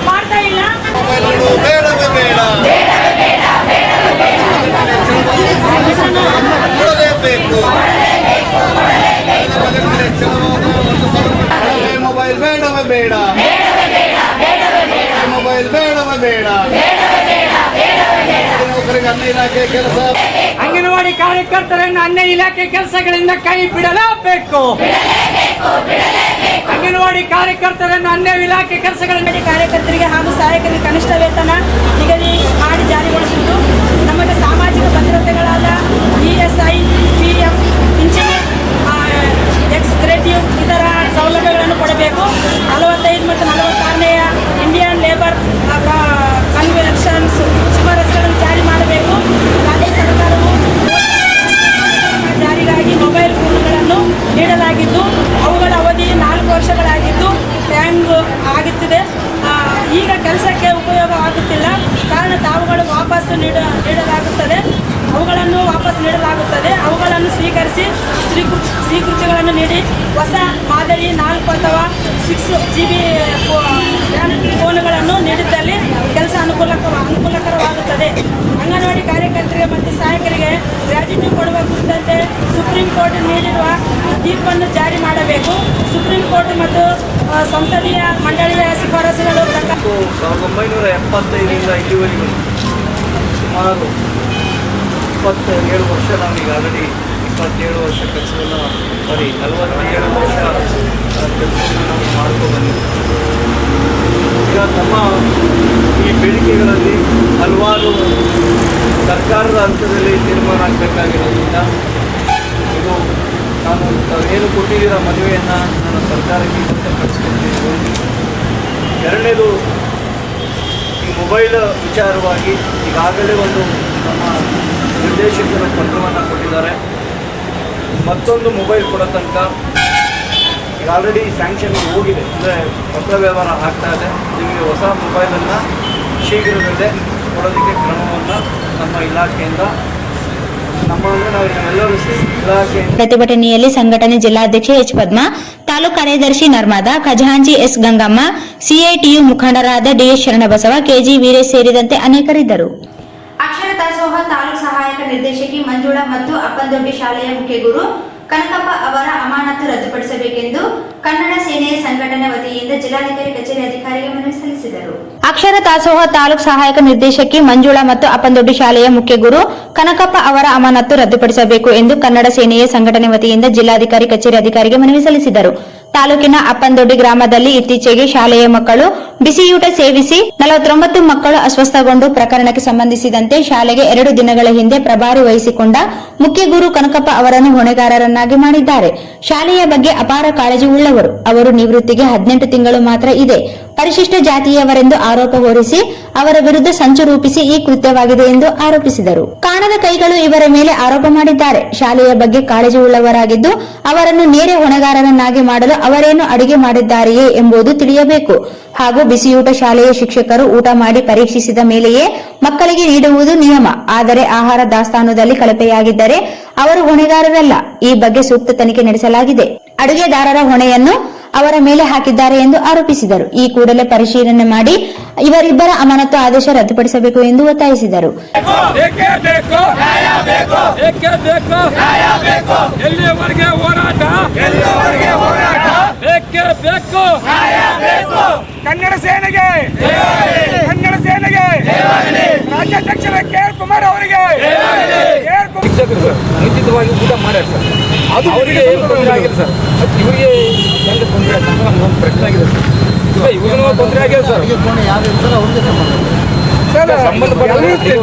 ಮಾಡ್ತಾ ಇಲ್ಲ. ಮೊಬೈಲ್ಗಳು ಬೇಡವೇ ಬೇಡ. ಕೊಡಲೇಬೇಕು. ಮೊಬೈಲ್ ಬೇಡವೇ ಬೇಡ. ಮೊಬೈಲ್ ಬೇಡವೇ ಬೇಡ. ನೌಕರಿಗೆ ಅನ್ನ ಇಲಾಖೆ ಕೆಲಸ. ಅಂಗನವಾಡಿ ಕಾರ್ಯಕರ್ತರನ್ನು ಅನ್ನ ಇಲಾಖೆ ಕೆಲಸಗಳಿಂದ ಕೈ ಬಿಡಲೇಬೇಕು. ಅಂಗನವಾಡಿ ಕಾರ್ಯಕರ್ತರನ್ನು ಅನ್ನ ಇಲಾಖೆ ಕೆಲಸಗಳಿಂದ ಕಾರ್ಯಕರ್ತರಿಗೆ ಹಾಗೂ ಸಹಾಯಕರಿಗೆ ಕನಿಷ್ಠ ವೇತನ ನಿಗದಿ ಮಾಡಿ ಜಾರಿಗೊಳಿಸಿದ್ದು ನಮಗೆ ಸಾಮಾಜಿಕ ಭದ್ರತೆಗಳಾದ ESI, PF, ಪಿಂಚಣಿ, ಎಕ್ಸ್ಗ್ರೇಟಿವ್ ಇತರ ಸೌಲಭ್ಯಗಳನ್ನು ಕೊಡಬೇಕು. 45 ಮತ್ತು 46ನೇ ಇಂಡಿಯನ್ ಲೇಬರ್ ಕನ್ವೆನ್ಷನ್ಸ್ ಶಿಫಾರಸುಗಳನ್ನು ಜಾರಿ ಮಾಡಬೇಕು. ರಾಜ್ಯ ಸರ್ಕಾರವು ಜಾರಿಗಾಗಿ ಮೊಬೈಲ್ ಫೋನ್ಗಳನ್ನು ನೀಡಲಾಗಿದ್ದು ಅವುಗಳ ಅವಧಿ 4 ವರ್ಷಗಳಾಗಿದ್ದು ಹ್ಯಾಂಗ್ ಆಗುತ್ತಿದೆ. ಈಗ ಕೆಲಸಕ್ಕೆ ಉಪಯೋಗವಾಗುತ್ತಿಲ್ಲ. ಕಾರಣ ತಾವುಗಳು ನೀಡಲಾಗುತ್ತದೆ. ಅವುಗಳನ್ನು ಸ್ವೀಕರಿಸಿ ಸ್ವೀಕೃತಿಗಳನ್ನು ನೀಡಿ ಹೊಸ ಮಾದರಿ 4 ಅಥವಾ 6 GB ಫೋನ್ಗಳನ್ನು ನೀಡಿದ್ದಲ್ಲಿ ಕೆಲಸ ಅನುಕೂಲಕರವಾಗುತ್ತದೆ. ಅಂಗನವಾಡಿ ಕಾರ್ಯಕರ್ತರಿಗೆ ಮತ್ತು ಸಹಾಯಕರಿಗೆ ಗ್ರಾಜ್ಯುಟಿ ಕೊಡುವ ಕುರಿತಂತೆ ಸುಪ್ರೀಂ ಕೋರ್ಟ್ ನೀಡಿರುವ ತೀರ್ಪನ್ನು ಜಾರಿ ಮಾಡಬೇಕು. ಸುಪ್ರೀಂ ಕೋರ್ಟ್ ಮತ್ತು ಸಂಸದೀಯ ಮಂಡಳಿಯ ಶಿಫಾರಸುಗಳು ಪ್ರಕಾರ 1975ರಿಂದ ಇಲ್ಲಿವರೆಗೂ ಸುಮಾರು 27 ವರ್ಷ ನಾವೀಗ ಆಲ್ರೆಡಿ 27 ವರ್ಷ ಕೆಲಸವನ್ನು 47 ವರ್ಷ ಕೆಲಸವನ್ನು ನಾವು ಮಾಡ್ಕೊ ಬಂದಿದ್ದೀವಿ. ಈಗ ನಮ್ಮ ಈ ಬೇಡಿಕೆಗಳಲ್ಲಿ ಹಲವಾರು ಸರ್ಕಾರದ ಹಂತದಲ್ಲಿ ತೀರ್ಮಾನ ಆಗಬೇಕಾಗಿರೋದ್ರಿಂದ ಇದು ನಾನು ಏನು ಕೊಟ್ಟಿದ್ದೀರ ಮದುವೆಯನ್ನು ನಾನು ಸರ್ಕಾರಕ್ಕೆ ಮತ್ತೆ ಕಳಿಸ್ಕೊಡ್ತೀನಿ. ಎರಡನೇದು ಈ ಮೊಬೈಲ್ ವಿಚಾರವಾಗಿ ಈಗಾಗಲೇ ಒಂದು ನಮ್ಮ ನಿರ್ದೇಶಕರ ಪತ್ರವನ್ನು ಕೊಟ್ಟಿದ್ದಾರೆ. ಮತ್ತೊಂದು ಮೊಬೈಲ್ ಕೊಡೋ ತನಕ ಈಗ ಆಲ್ರೆಡಿ ಸ್ಯಾಂಕ್ಷನ್ ಹೋಗಿದೆ, ಅಂದರೆ ಪತ್ರ ವ್ಯವಹಾರ ಆಗ್ತಾ ಇದೆ. ನಿಮಗೆ ಹೊಸ ಮೊಬೈಲನ್ನು ಶೀಘ್ರದಲ್ಲೇ ಕೊಡೋದಕ್ಕೆ ಕ್ರಮವನ್ನು ನಮ್ಮ ಇಲಾಖೆಯಿಂದ ಪ್ರತಿಭಟನೆಯಲ್ಲಿ ಸಂಘಟನೆ ಜಿಲ್ಲಾಧ್ಯಕ್ಷ ಎಚ್ ಪದ್ಮಾ, ತಾಲೂಕು ಕಾರ್ಯದರ್ಶಿ ನರ್ಮದಾ, ಖಜಾಂಚಿ ಎಸ್ ಗಂಗಮ್ಮ, ಸಿಐಟಿಯು ಮುಖಂಡರಾದ ಡಿಎಸ್ ಶರಣಬಸವ, ಕೆಜಿ ವೀರೇಶ್ ಸೇರಿದಂತೆ ಅನೇಕರಿದ್ದರು. ಅಕ್ಷರ ದಾಸೋಹ ತಾಲೂಕು ಸಹಾಯಕ ನಿರ್ದೇಶಕಿ ಮಂಜುಳಾ ಮತ್ತು ಅಪ್ಪಂದೊಡ್ಡಿ ಶಾಲೆಯ ಮುಖ್ಯ ಗುರು ಕನಕಪ್ಪ ಅವರ ಅಮಾನತು ರದ್ದುಪಡಿಸಬೇಕೆಂದು ಕನ್ನಡ ಸೇನೆಯ ಸಂಘಟನೆ ವತಿಯಿಂದ ಜಿಲ್ಲಾಧಿಕಾರಿ ಕಚೇರಿ ಅಧಿಕಾರಿಗೆ ಮನವಿ ಸಲ್ಲಿಸಿದರು. ಅಕ್ಷರ ದಾಸೋಹ ತಾಲೂಕು ಸಹಾಯಕ ನಿರ್ದೇಶಕಿ ಮಂಜುಳಾ ಮತ್ತು ಅಪ್ಪಂದೊಡ್ಡಿ ಶಾಲೆಯ ಮುಖ್ಯ ಗುರು ಕನಕಪ್ಪ ಅವರ ಅಮಾನತು ರದ್ದುಪಡಿಸಬೇಕು ಎಂದು ಕನ್ನಡ ಸೇನೆಯ ಸಂಘಟನೆ ವತಿಯಿಂದ ಜಿಲ್ಲಾಧಿಕಾರಿ ಕಚೇರಿ ಅಧಿಕಾರಿಗೆ ಮನವಿ ಸಲ್ಲಿಸಿದರು. ತಾಲೂಕಿನ ಅಪ್ಪಂದೊಡ್ಡಿ ಗ್ರಾಮದಲ್ಲಿ ಇತ್ತೀಚೆಗೆ ಶಾಲೆಯ ಮಕ್ಕಳು ಬಿಸಿಯೂಟ ಸೇವಿಸಿ 49 ಮಕ್ಕಳು ಅಸ್ವಸ್ಥಗೊಂಡು ಪ್ರಕರಣಕ್ಕೆ ಸಂಬಂಧಿಸಿದಂತೆ ಶಾಲೆಗೆ 2 ದಿನಗಳ ಹಿಂದೆ ಪ್ರಭಾರಿ ವಹಿಸಿಕೊಂಡ ಮುಖ್ಯ ಗುರು ಕನಕಪ್ಪ ಅವರನ್ನು ಹೊಣೆಗಾರರನ್ನಾಗಿ ಮಾಡಿದ್ದಾರೆ. ಶಾಲೆಯ ಬಗ್ಗೆ ಅಪಾರ ಕಾಳಜಿ ಉಳ್ಳವರು ಅವರು. ನಿವೃತ್ತಿಗೆ 18 ತಿಂಗಳು ಮಾತ್ರ ಇದೆ. ಪರಿಶಿಷ್ಟ ಜಾತಿಯವರೆಂದು ಆರೋಪ ಹೊರಿಸಿ ಅವರ ವಿರುದ್ಧ ಸಂಚು ರೂಪಿಸಿ ಈ ಕೃತ್ಯವಾಗಿದೆ ಎಂದು ಆರೋಪಿಸಿದರು. ಕಾಣದ ಕೈಗಳು ಇವರ ಮೇಲೆ ಆರೋಪ ಮಾಡಿದ್ದಾರೆ. ಶಾಲೆಯ ಬಗ್ಗೆ ಕಾಳಜಿ ಉಳ್ಳವರಾಗಿದ್ದು ಅವರನ್ನು ನೇರ ಹೊಣೆಗಾರರನ್ನಾಗಿ ಮಾಡಲು ಅವರೇನು ಅಡುಗೆ ಮಾಡಿದ್ದಾರೆಯೇ ಎಂಬುದು ತಿಳಿಯಬೇಕು. ಹಾಗೂ ಬಿಸಿಯೂಟ ಶಾಲೆಯ ಶಿಕ್ಷಕರು ಊಟ ಮಾಡಿ ಪರೀಕ್ಷಿಸಿದ ಮೇಲೆಯೇ ಮಕ್ಕಳಿಗೆ ನೀಡುವುದು ನಿಯಮ. ಆದರೆ ಆಹಾರ ದಾಸ್ತಾನುದಲ್ಲಿ ಕಳಪೆಯಾಗಿದ್ದರೆ ಅವರು ಹೊಣೆಗಾರರಲ್ಲ. ಈ ಬಗ್ಗೆ ಸೂಕ್ತ ತನಿಖೆ ನಡೆಸಲಾಗಿದೆ. ಅಡುಗೆದಾರರ ಹೊಣೆಯನ್ನು ಅವರ ಮೇಲೆ ಹಾಕಿದ್ದಾರೆ ಎಂದು ಆರೋಪಿಸಿದರು. ಈ ಕೂಡಲೇ ಪರಿಶೀಲನೆ ಮಾಡಿ ಇವರಿಬ್ಬರ ಅಮಾನತು ಆದೇಶ ರದ್ದುಪಡಿಸಬೇಕು ಎಂದು ಒತ್ತಾಯಿಸಿದರು. ಎಲ್ಲಿಯವರೆಗೆ ಹೋರಾಟ, ಬೇಕೇ ಬೇಕು. ಕನ್ನಡ ಸೇನೆಗೆ, ಕನ್ನಡ ಸೇನೆಗೆ, ರಾಜ್ಯಾಧ್ಯಕ್ಷರ ಕೆ.ಆರ್. ಕುಮಾರ್ ಅವರಿಗೆ ಶಿಕ್ಷಕರು ಮುಂಚಿತವಾಗಿ ಊಟ ಮಾಡ್ಯಾರ ಸರ್. ಅದು ಅವರಿಗೆ ಏನು ತೊಂದರೆ ಆಗಿದೆ ಸರ್. ಇವರಿಗೆ ಹೆಂಗೆ ತೊಂದರೆ ಆಗ್ತದೆ ನಮ್ಗೊಂದು ಪ್ರಶ್ನೆ ಆಗಿದೆ ಸರ್. ಇವ್ರಿಗೂ ತೊಂದರೆ ಆಗಿದೆ ಸರ್.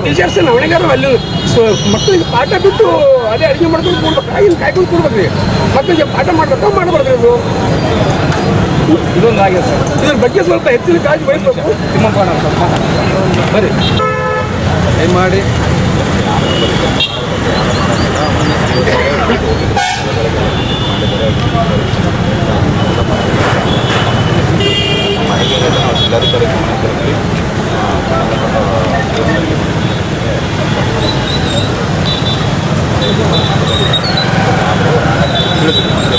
ಟೀಚರ್ಸ್ ಹೊಣೆಗಾರ ಅಲ್ಲಿ ಮಕ್ಕಳಿಗೆ ಪಾಠ ಬಿಟ್ಟು ಅದೇ ಅಡುಗೆ ಮಾಡ್ಕೊಂಡು ಕೊಡ್ಬೇಕು, ಕಾಯ್ಕೊಂಡು ಕೊಡ್ಬೇಕ್ರಿ. ಮಕ್ಕಳಿಗೆ ಪಾಠ ಮಾಡ್ಬೇಕು ಮಾಡಬಾರ್ದ್ರಿ. ಇದು ಇದೊಂದು ಆಗಿದೆ ಸರ್. ಇದ್ರ ಬಗ್ಗೆ ಸ್ವಲ್ಪ ಹೆಚ್ಚಿನ ಕಾಳಜಿ ವಹಿಸಬೇಕು. ತಿಮ್ಮಪ್ಪ ಬರ್ರಿ ಏನು ಮಾಡಿ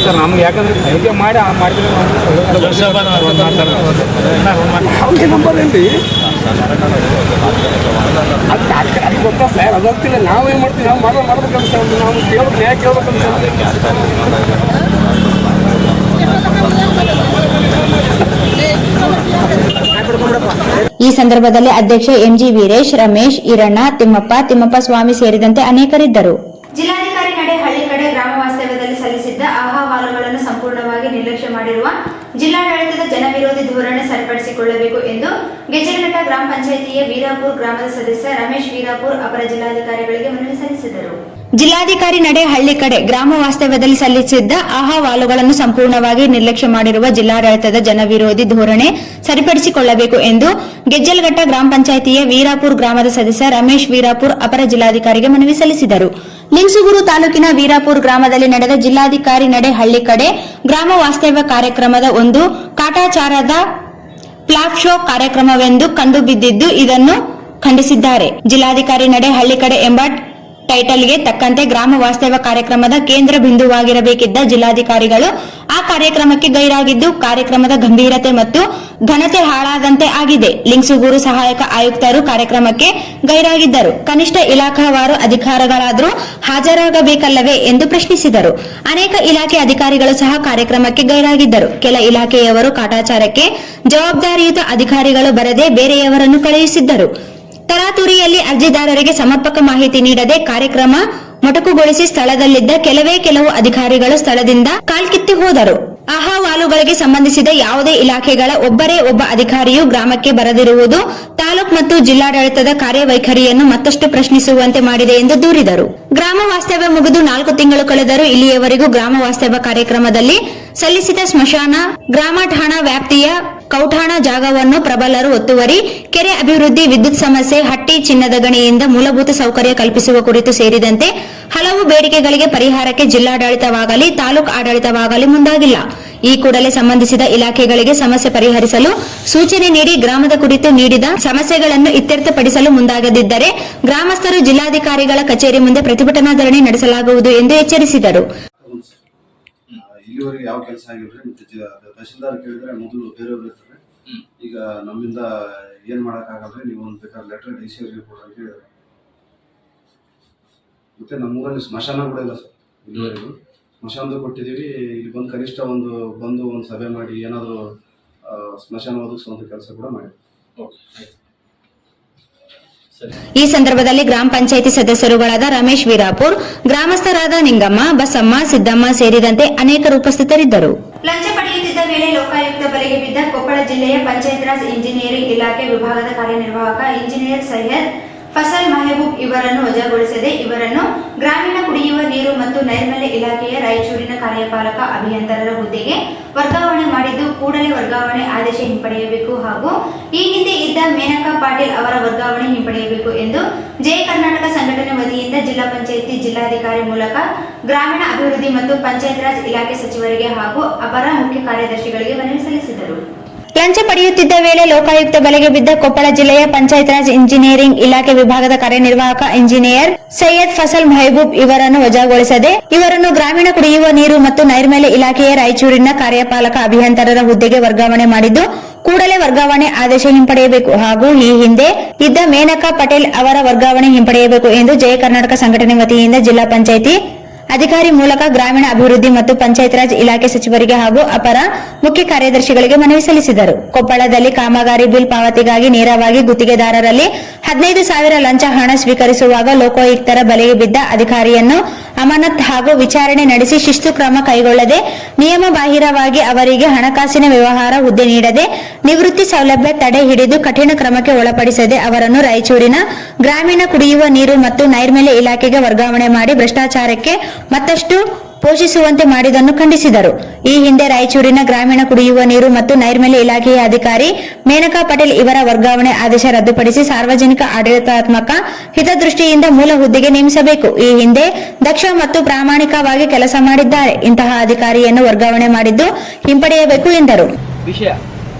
ಸರ್ ನಮ್ಗೆ ಯಾಕಂದ್ರೆ ಹೇಗೆ ಮಾಡಿ ಮಾಡಿದ್ರೆ ಅವ್ರಿಗೆ ನಂಬರ್ ಏನ್ರಿ ಅದು ಗೊತ್ತಾ ಸರ್. ಅದಂತಿಲ್ಲ ನಾವೇನು ಮಾಡ್ತೀವಿ, ನಾವು ಮಾಡ್ಬೇಕಂತ ಸರ್. ನಾವು ಕೇಳ್ಬೇಕು, ನ್ಯಾಯ ಕೇಳ್ಬೇಕಂತ ಈ ಸಂದರ್ಭದಲ್ಲಿ ಅಧ್ಯಕ್ಷ ಎಂಜಿ ವೀರೇಶ್, ರಮೇಶ್, ಈರಣ್ಣ, ತಿಮ್ಮಪ್ಪ ಸ್ವಾಮಿ ಸೇರಿದಂತೆ ಅನೇಕರಿದ್ದರು. ಜಿಲ್ಲಾಧಿಕಾರಿ ನಡೆ ಹಳ್ಳಿಕಡೆ ಗ್ರಾಮ ವಾಸ್ತವ್ಯದಲ್ಲಿ ಸಲ್ಲಿಸಿದ್ದ ಅಹವಾಲುಗಳನ್ನು ಸಂಪೂರ್ಣವಾಗಿ ನಿರ್ಲಕ್ಷ್ಯ ಮಾಡಿರುವ ಜಿಲ್ಲಾಡಳಿತದ ಜನವಿರೋಧಿ ಧೋರಣೆ ಸರಿಪಡಿಸಿಕೊಳ್ಳಬೇಕು ಎಂದು ಗೆಜ್ಜಲಘಟ್ಟ ಗ್ರಾಮ ಪಂಚಾಯಿತಿಯ ವೀರಾಪುರ ಗ್ರಾಮದ ಸದಸ್ಯ ರಮೇಶ್ ವೀರಾಪುರ್ ಅಪರ ಜಿಲ್ಲಾಧಿಕಾರಿಗಳಿಗೆ ಮನವಿ ಸಲ್ಲಿಸಿದರು. ಜಿಲ್ಲಾಧಿಕಾರಿ ನಡೆ ಹಳ್ಳಿಕಡೆ ಗ್ರಾಮ ವಾಸ್ತವ್ಯದಲ್ಲಿ ಸಲ್ಲಿಸಿದ್ದ ಅಹವಾಲುಗಳನ್ನು ಸಂಪೂರ್ಣವಾಗಿ ನಿರ್ಲಕ್ಷ್ಯ ಮಾಡಿರುವ ಜಿಲ್ಲಾಡಳಿತದ ಜನವಿರೋಧಿ ಧೋರಣೆ ಸರಿಪಡಿಸಿಕೊಳ್ಳಬೇಕು ಎಂದು ಗೆಜ್ಜಲಘಟ್ಟ ಗ್ರಾಮ ಪಂಚಾಯಿತಿಯ ವೀರಾಪುರ ಗ್ರಾಮದ ಸದಸ್ಯ ರಮೇಶ್ ವೀರಾಪುರ್ ಅಪರ ಜಿಲ್ಲಾಧಿಕಾರಿಗೆ ಮನವಿ ಸಲ್ಲಿಸಿದರು. ಲಿಂಗಸೂಗೂರು ತಾಲೂಕಿನ ವೀರಾಪುರ ಗ್ರಾಮದಲ್ಲಿ ನಡೆದ ಜಿಲ್ಲಾಧಿಕಾರಿ ನಡೆ ಹಳ್ಳಿಕಡೆ ಗ್ರಾಮ ವಾಸ್ತವ್ಯ ಕಾರ್ಯಕ್ರಮದ ಒಂದು ಕಾಟಾಚಾರದ ಫ್ಲಾಪ್ ಶೋ ಕಾರ್ಯಕ್ರಮವೆಂದು ಕಂಡುಬಿದ್ದಿದ್ದು ಇದನ್ನು ಖಂಡಿಸಿದ್ದಾರೆ. ಜಿಲ್ಲಾಧಿಕಾರಿ ನಡೆ ಹಳ್ಳಿಕಡೆ ಎಂಬ ಟೈಟಲ್ಗೆ ತಕ್ಕಂತೆ ಗ್ರಾಮ ವಾಸ್ತವ್ಯ ಕಾರ್ಯಕ್ರಮದ ಕೇಂದ್ರ ಬಿಂದುವಾಗಿರಬೇಕಿದ್ದ ಜಿಲ್ಲಾಧಿಕಾರಿಗಳು ಆ ಕಾರ್ಯಕ್ರಮಕ್ಕೆ ಗೈರಾಗಿದ್ದು ಕಾರ್ಯಕ್ರಮದ ಗಂಭೀರತೆ ಮತ್ತು ಘನತೆ ಹಾಳಾದಂತೆ ಆಗಿದೆ. ಲಿಂಗಸೂಗೂರು ಸಹಾಯಕ ಆಯುಕ್ತರು ಕಾರ್ಯಕ್ರಮಕ್ಕೆ ಗೈರಾಗಿದ್ದರು. ಕನಿಷ್ಠ ಇಲಾಖಾವಾರು ಅಧಿಕಾರಿಗಳಾದರೂ ಹಾಜರಾಗಬೇಕಲ್ಲವೇ ಎಂದು ಪ್ರಶ್ನಿಸಿದರು. ಅನೇಕ ಇಲಾಖೆ ಅಧಿಕಾರಿಗಳು ಸಹ ಕಾರ್ಯಕ್ರಮಕ್ಕೆ ಗೈರಾಗಿದ್ದರು. ಕೆಲ ಇಲಾಖೆಯವರು ಕಾಟಾಚಾರಕ್ಕೆ ಜವಾಬ್ದಾರಿಯುತ ಅಧಿಕಾರಿಗಳು ಬರದೆ ಬೇರೆಯವರನ್ನು ಕಳುಹಿಸಿದ್ದರು. ತರಾತುರಿಯಲ್ಲಿ ಅರ್ಜಿದಾರರಿಗೆ ಸಮರ್ಪಕ ಮಾಹಿತಿ ನೀಡದೆ ಕಾರ್ಯಕ್ರಮ ಮೊಟಕುಗೊಳಿಸಿ ಸ್ಥಳದಲ್ಲಿದ್ದ ಕೆಲವು ಅಧಿಕಾರಿಗಳು ಸ್ಥಳದಿಂದ ಕಾಲ್ಕಿತ್ತಿ ಹೋದರು. ಅಹವಾಲುಗಳಿಗೆ ಸಂಬಂಧಿಸಿದ ಯಾವುದೇ ಇಲಾಖೆಗಳ ಒಬ್ಬರೇ ಒಬ್ಬ ಅಧಿಕಾರಿಯು ಗ್ರಾಮಕ್ಕೆ ಬರದಿರುವುದು ತಾಲೂಕು ಮತ್ತು ಜಿಲ್ಲಾಡಳಿತದ ಕಾರ್ಯವೈಖರಿಯನ್ನು ಮತ್ತಷ್ಟು ಪ್ರಶ್ನಿಸುವಂತೆ ಮಾಡಿದೆ ಎಂದು ದೂರಿದರು. ಗ್ರಾಮ ವಾಸ್ತವ್ಯ ಮುಗಿದು 4 ತಿಂಗಳು ಕಳೆದರೂ ಇಲ್ಲಿಯವರೆಗೂ ಗ್ರಾಮ ವಾಸ್ತವ್ಯ ಕಾರ್ಯಕ್ರಮದಲ್ಲಿ ಸಲ್ಲಿಸಿದ ಸ್ಮಶಾನ, ಗ್ರಾಮ ಠಾಣಾ ವ್ಯಾಪ್ತಿಯ ಕೌಠಾಣ ಜಾಗವನ್ನು ಪ್ರಬಲರು ಒತ್ತುವರಿ, ಕೆರೆ ಅಭಿವೃದ್ಧಿ, ವಿದ್ಯುತ್ ಸಮಸ್ಯೆ, ಹಟ್ಟಿ ಚಿನ್ನದ ಗಣಿಯಿಂದ ಮೂಲಭೂತ ಸೌಕರ್ಯ ಕಲ್ಪಿಸುವ ಕುರಿತು ಸೇರಿದಂತೆ ಹಲವು ಬೇಡಿಕೆಗಳಿಗೆ ಪರಿಹಾರಕ್ಕೆ ಜಿಲ್ಲಾಡಳಿತವಾಗಲಿ ತಾಲೂಕು ಆಡಳಿತವಾಗಲಿ ಮುಂದಾಗಿಲ್ಲ. ಈ ಕೂಡಲೇ ಸಂಬಂಧಿಸಿದ ಇಲಾಖೆಗಳಿಗೆ ಸಮಸ್ಯೆ ಪರಿಹರಿಸಲು ಸೂಚನೆ ನೀಡಿ ಗ್ರಾಮದ ಕುರಿತು ನೀಡಿದ ಸಮಸ್ಯೆಗಳನ್ನು ಇತ್ಯರ್ಥಪಡಿಸಲು ಮುಂದಾಗದಿದ್ದರೆ ಗ್ರಾಮಸ್ಥರು ಜಿಲ್ಲಾಧಿಕಾರಿಗಳ ಕಚೇರಿ ಮುಂದೆ ಪ್ರತಿಭಟನಾ ಧರಣಿ ನಡೆಸಲಾಗುವುದು ಎಂದು ಎಚ್ಚರಿಸಿದರು. ಇಲ್ಲಿವರೆಗೆ ಯಾವ ಕೆಲಸ ಆಗಿಲ್ರಿ. ಮತ್ತೆ ತಹಶೀಲ್ದಾರ್ ಕೇಳಿದ್ರೆ ಮೊದಲು ಬೇರೆಯವರು ಇರ್ತಾರೆ. ಈಗ ನಮ್ಮಿಂದ ಏನ್ ಮಾಡಕ್ಕಾಗಲ್ರಿ, ನೀವು ಒಂದು ಬೇಕಾದ್ರೆ ಲೆಟರ್ ಡಿ ಸಿ ಅವರಿಗೆ ಕೊಡ್ರಿ ಅಂತ ಹೇಳಿದ್ರೆ. ಮತ್ತೆ ನಮ್ಮೂರಲ್ಲಿ ಸ್ಮಶಾನ ಕೂಡ ಇಲ್ಲ ಸರ್. ಇಲ್ಲಿವರೆಗೂ ಸ್ಮಶಾನದ ಕೊಟ್ಟಿದ್ದೀವಿ. ಇಲ್ಲಿ ಬಂದು ಕನಿಷ್ಠ ಒಂದು ಸಭೆ ಮಾಡಿ ಏನಾದರೂ ಸ್ಮಶಾನ ಒದಗಿಸುವಂತ ಕೆಲಸ ಕೂಡ ಮಾಡಿ. ಈ ಸಂದರ್ಭದಲ್ಲಿ ಗ್ರಾಮ ಪಂಚಾಯಿತಿ ಸದಸ್ಯರುಗಳಾದ ರಮೇಶ್ ವೀರಾಪುರ್, ಗ್ರಾಮಸ್ಥರಾದ ನಿಂಗಮ್ಮ, ಬಸಮ್ಮ, ಸಿದ್ದಮ್ಮ ಸೇರಿದಂತೆ ಅನೇಕರು ಉಪಸ್ಥಿತರಿದ್ದರು. ಲಂಚ ಪಡೆಯುತ್ತಿದ್ದ ವೇಳೆ ಲೋಕಾಯುಕ್ತ ಬಲೆಗೆ ಬಿದ್ದ ಕೊಪ್ಪಳ ಜಿಲ್ಲೆಯ ಪಂಚಾಯತ್ ರಾಜ್ ಇಂಜಿನಿಯರಿಂಗ್ ಇಲಾಖೆ ವಿಭಾಗದ ಕಾರ್ಯನಿರ್ವಾಹಕ ಇಂಜಿನಿಯರ್ ಸೈಯದ್ ಫಸಲ್ ಮೆಹಬೂಬ್ ಇವರನ್ನು ವಜಾಗೊಳಿಸದೆ ಇವರನ್ನು ಗ್ರಾಮೀಣ ಕುಡಿಯುವ ನೀರು ಮತ್ತು ನೈರ್ಮಲ್ಯ ಇಲಾಖೆಯ ರಾಯಚೂರಿನ ಕಾರ್ಯಪಾಲಕ ಅಭಿಯಂತರರ ಹುದ್ದೆಗೆ ವರ್ಗಾವಣೆ ಮಾಡಿದ್ದು ಕೂಡಲೇ ವರ್ಗಾವಣೆ ಆದೇಶ ಹಿಂಪಡೆಯಬೇಕು ಹಾಗೂ ಈ ಹಿಂದೆ ಇದ್ದ ಮೇನಕಾ ಪಾಟೀಲ್ ಅವರ ವರ್ಗಾವಣೆ ಹಿಂಪಡೆಯಬೇಕು ಎಂದು ಜಯ ಕರ್ನಾಟಕ ಸಂಘಟನೆ ವತಿಯಿಂದ ಜಿಲ್ಲಾ ಪಂಚಾಯಿತಿ ಜಿಲ್ಲಾಧಿಕಾರಿ ಮೂಲಕ ಗ್ರಾಮೀಣ ಅಭಿವೃದ್ಧಿ ಮತ್ತು ಪಂಚಾಯತ್ ರಾಜ್ ಇಲಾಖೆ ಸಚಿವರಿಗೆ ಹಾಗೂ ಅಪರ ಮುಖ್ಯ ಕಾರ್ಯದರ್ಶಿಗಳಿಗೆ ಮನವಿ ಸಲ್ಲಿಸಿದರು. ಲಂಚ ಪಡೆಯುತ್ತಿದ್ದ ವೇಳೆ ಲೋಕಾಯುಕ್ತ ಬಲೆಗೆ ಬಿದ್ದ ಕೊಪ್ಪಳ ಜಿಲ್ಲೆಯ ಪಂಚಾಯತ್ ರಾಜ್ ಇಂಜಿನಿಯರಿಂಗ್ ಇಲಾಖೆ ವಿಭಾಗದ ಕಾರ್ಯನಿರ್ವಾಹಕ ಇಂಜಿನಿಯರ್ ಸೈಯದ್ ಫಸಲ್ ಮೆಹಬೂಬ್ ಇವರನ್ನು ವಜಾಗೊಳಿಸದೆ ಇವರನ್ನು ಗ್ರಾಮೀಣ ಕುಡಿಯುವ ನೀರು ಮತ್ತು ನೈರ್ಮಲ್ಯ ಇಲಾಖೆಯ ರಾಯಚೂರಿನ ಕಾರ್ಯಪಾಲಕ ಅಭಿಯಂತರರ ಹುದ್ದೆಗೆ ವರ್ಗಾವಣೆ ಮಾಡಿದ್ದು ಕೂಡಲೇ ವರ್ಗಾವಣೆ ಆದೇಶ ಹಿಂಪಡೆಯಬೇಕು ಹಾಗೂ ಈ ಹಿಂದೆ ಇದ್ದ ಮೇನಕಾ ಪಟೇಲ್ ಅವರ ವರ್ಗಾವಣೆ ಹಿಂಪಡೆಯಬೇಕು ಎಂದು ಜಯ ಕರ್ನಾಟಕ ಸಂಘಟನೆ ವತಿಯಿಂದ ಜಿಲ್ಲಾ ಪಂಚಾಯಿತಿ ಅಧಿಕಾರಿ ಮೂಲಕ ಗ್ರಾಮೀಣ ಅಭಿವೃದ್ಧಿ ಮತ್ತು ಪಂಚಾಯತ್ ರಾಜ್ ಇಲಾಖೆ ಸಚಿವರಿಗೆ ಹಾಗೂ ಅಪರ ಮುಖ್ಯ ಕಾರ್ಯದರ್ಶಿಗಳಿಗೆ ಮನವಿ ಸಲ್ಲಿಸಿದರು. ಕೊಪ್ಪಳದಲ್ಲಿ ಕಾಮಗಾರಿ ಬಿಲ್ ಪಾವತಿಗಾಗಿ ನೇರವಾಗಿ ಗುತ್ತಿಗೆದಾರರಲ್ಲಿ 15,000 ಲಂಚ ಹಣ ಸ್ವೀಕರಿಸುವಾಗ ಲೋಕಾಯುಕ್ತರ ಬಲೆಗೆ ಬಿದ್ದ ಅಧಿಕಾರಿಯನ್ನು ಅಮಾನತ್ ಹಾಗೂ ವಿಚಾರಣೆ ನಡೆಸಿ ಶಿಸ್ತು ಕ್ರಮ ಕೈಗೊಳ್ಳದೆ ನಿಯಮ ಬಾಹಿರವಾಗಿ ಅವರಿಗೆ ಹಣಕಾಸಿನ ವ್ಯವಹಾರ ಹುದ್ದೆ ನೀಡದೆ ನಿವೃತ್ತಿ ಸೌಲಭ್ಯ ತಡೆ ಹಿಡಿದು ಕಠಿಣ ಕ್ರಮಕ್ಕೆ ಒಳಪಡಿಸದೆ ಅವರನ್ನು ರಾಯಚೂರಿನ ಗ್ರಾಮೀಣ ಕುಡಿಯುವ ನೀರು ಮತ್ತು ನೈರ್ಮಲ್ಯ ಇಲಾಖೆಗೆ ವರ್ಗಾವಣೆ ಮಾಡಿ ಭ್ರಷ್ಟಾಚಾರಕ್ಕೆ ಮತ್ತಷ್ಟು ಪೋಷಿಸುವಂತೆ ಮಾಡಿದ್ದನ್ನು ಖಂಡಿಸಿದರು. ಈ ಹಿಂದೆ ರಾಯಚೂರಿನ ಗ್ರಾಮೀಣ ಕುಡಿಯುವ ನೀರು ಮತ್ತು ನೈರ್ಮಲ್ಯ ಇಲಾಖೆಯ ಅಧಿಕಾರಿ ಮೇನಕಾ ಪಟೇಲ್ ಇವರ ವರ್ಗಾವಣೆ ಆದೇಶ ರದ್ದುಪಡಿಸಿ ಸಾರ್ವಜನಿಕ ಆಡಳಿತಾತ್ಮಕ ಹಿತದೃಷ್ಟಿಯಿಂದ ಮೂಲ ಹುದ್ದೆಗೆ ನೇಮಿಸಬೇಕು. ಈ ಹಿಂದೆ ದಕ್ಷ ಮತ್ತು ಪ್ರಾಮಾಣಿಕವಾಗಿ ಕೆಲಸ ಮಾಡಿದ್ದಾರೆ. ಇಂತಹ ಅಧಿಕಾರಿಯನ್ನು ವರ್ಗಾವಣೆ ಮಾಡಿದ್ದು ಹಿಂಪಡೆಯಬೇಕು ಎಂದರು. ವಿಷಯ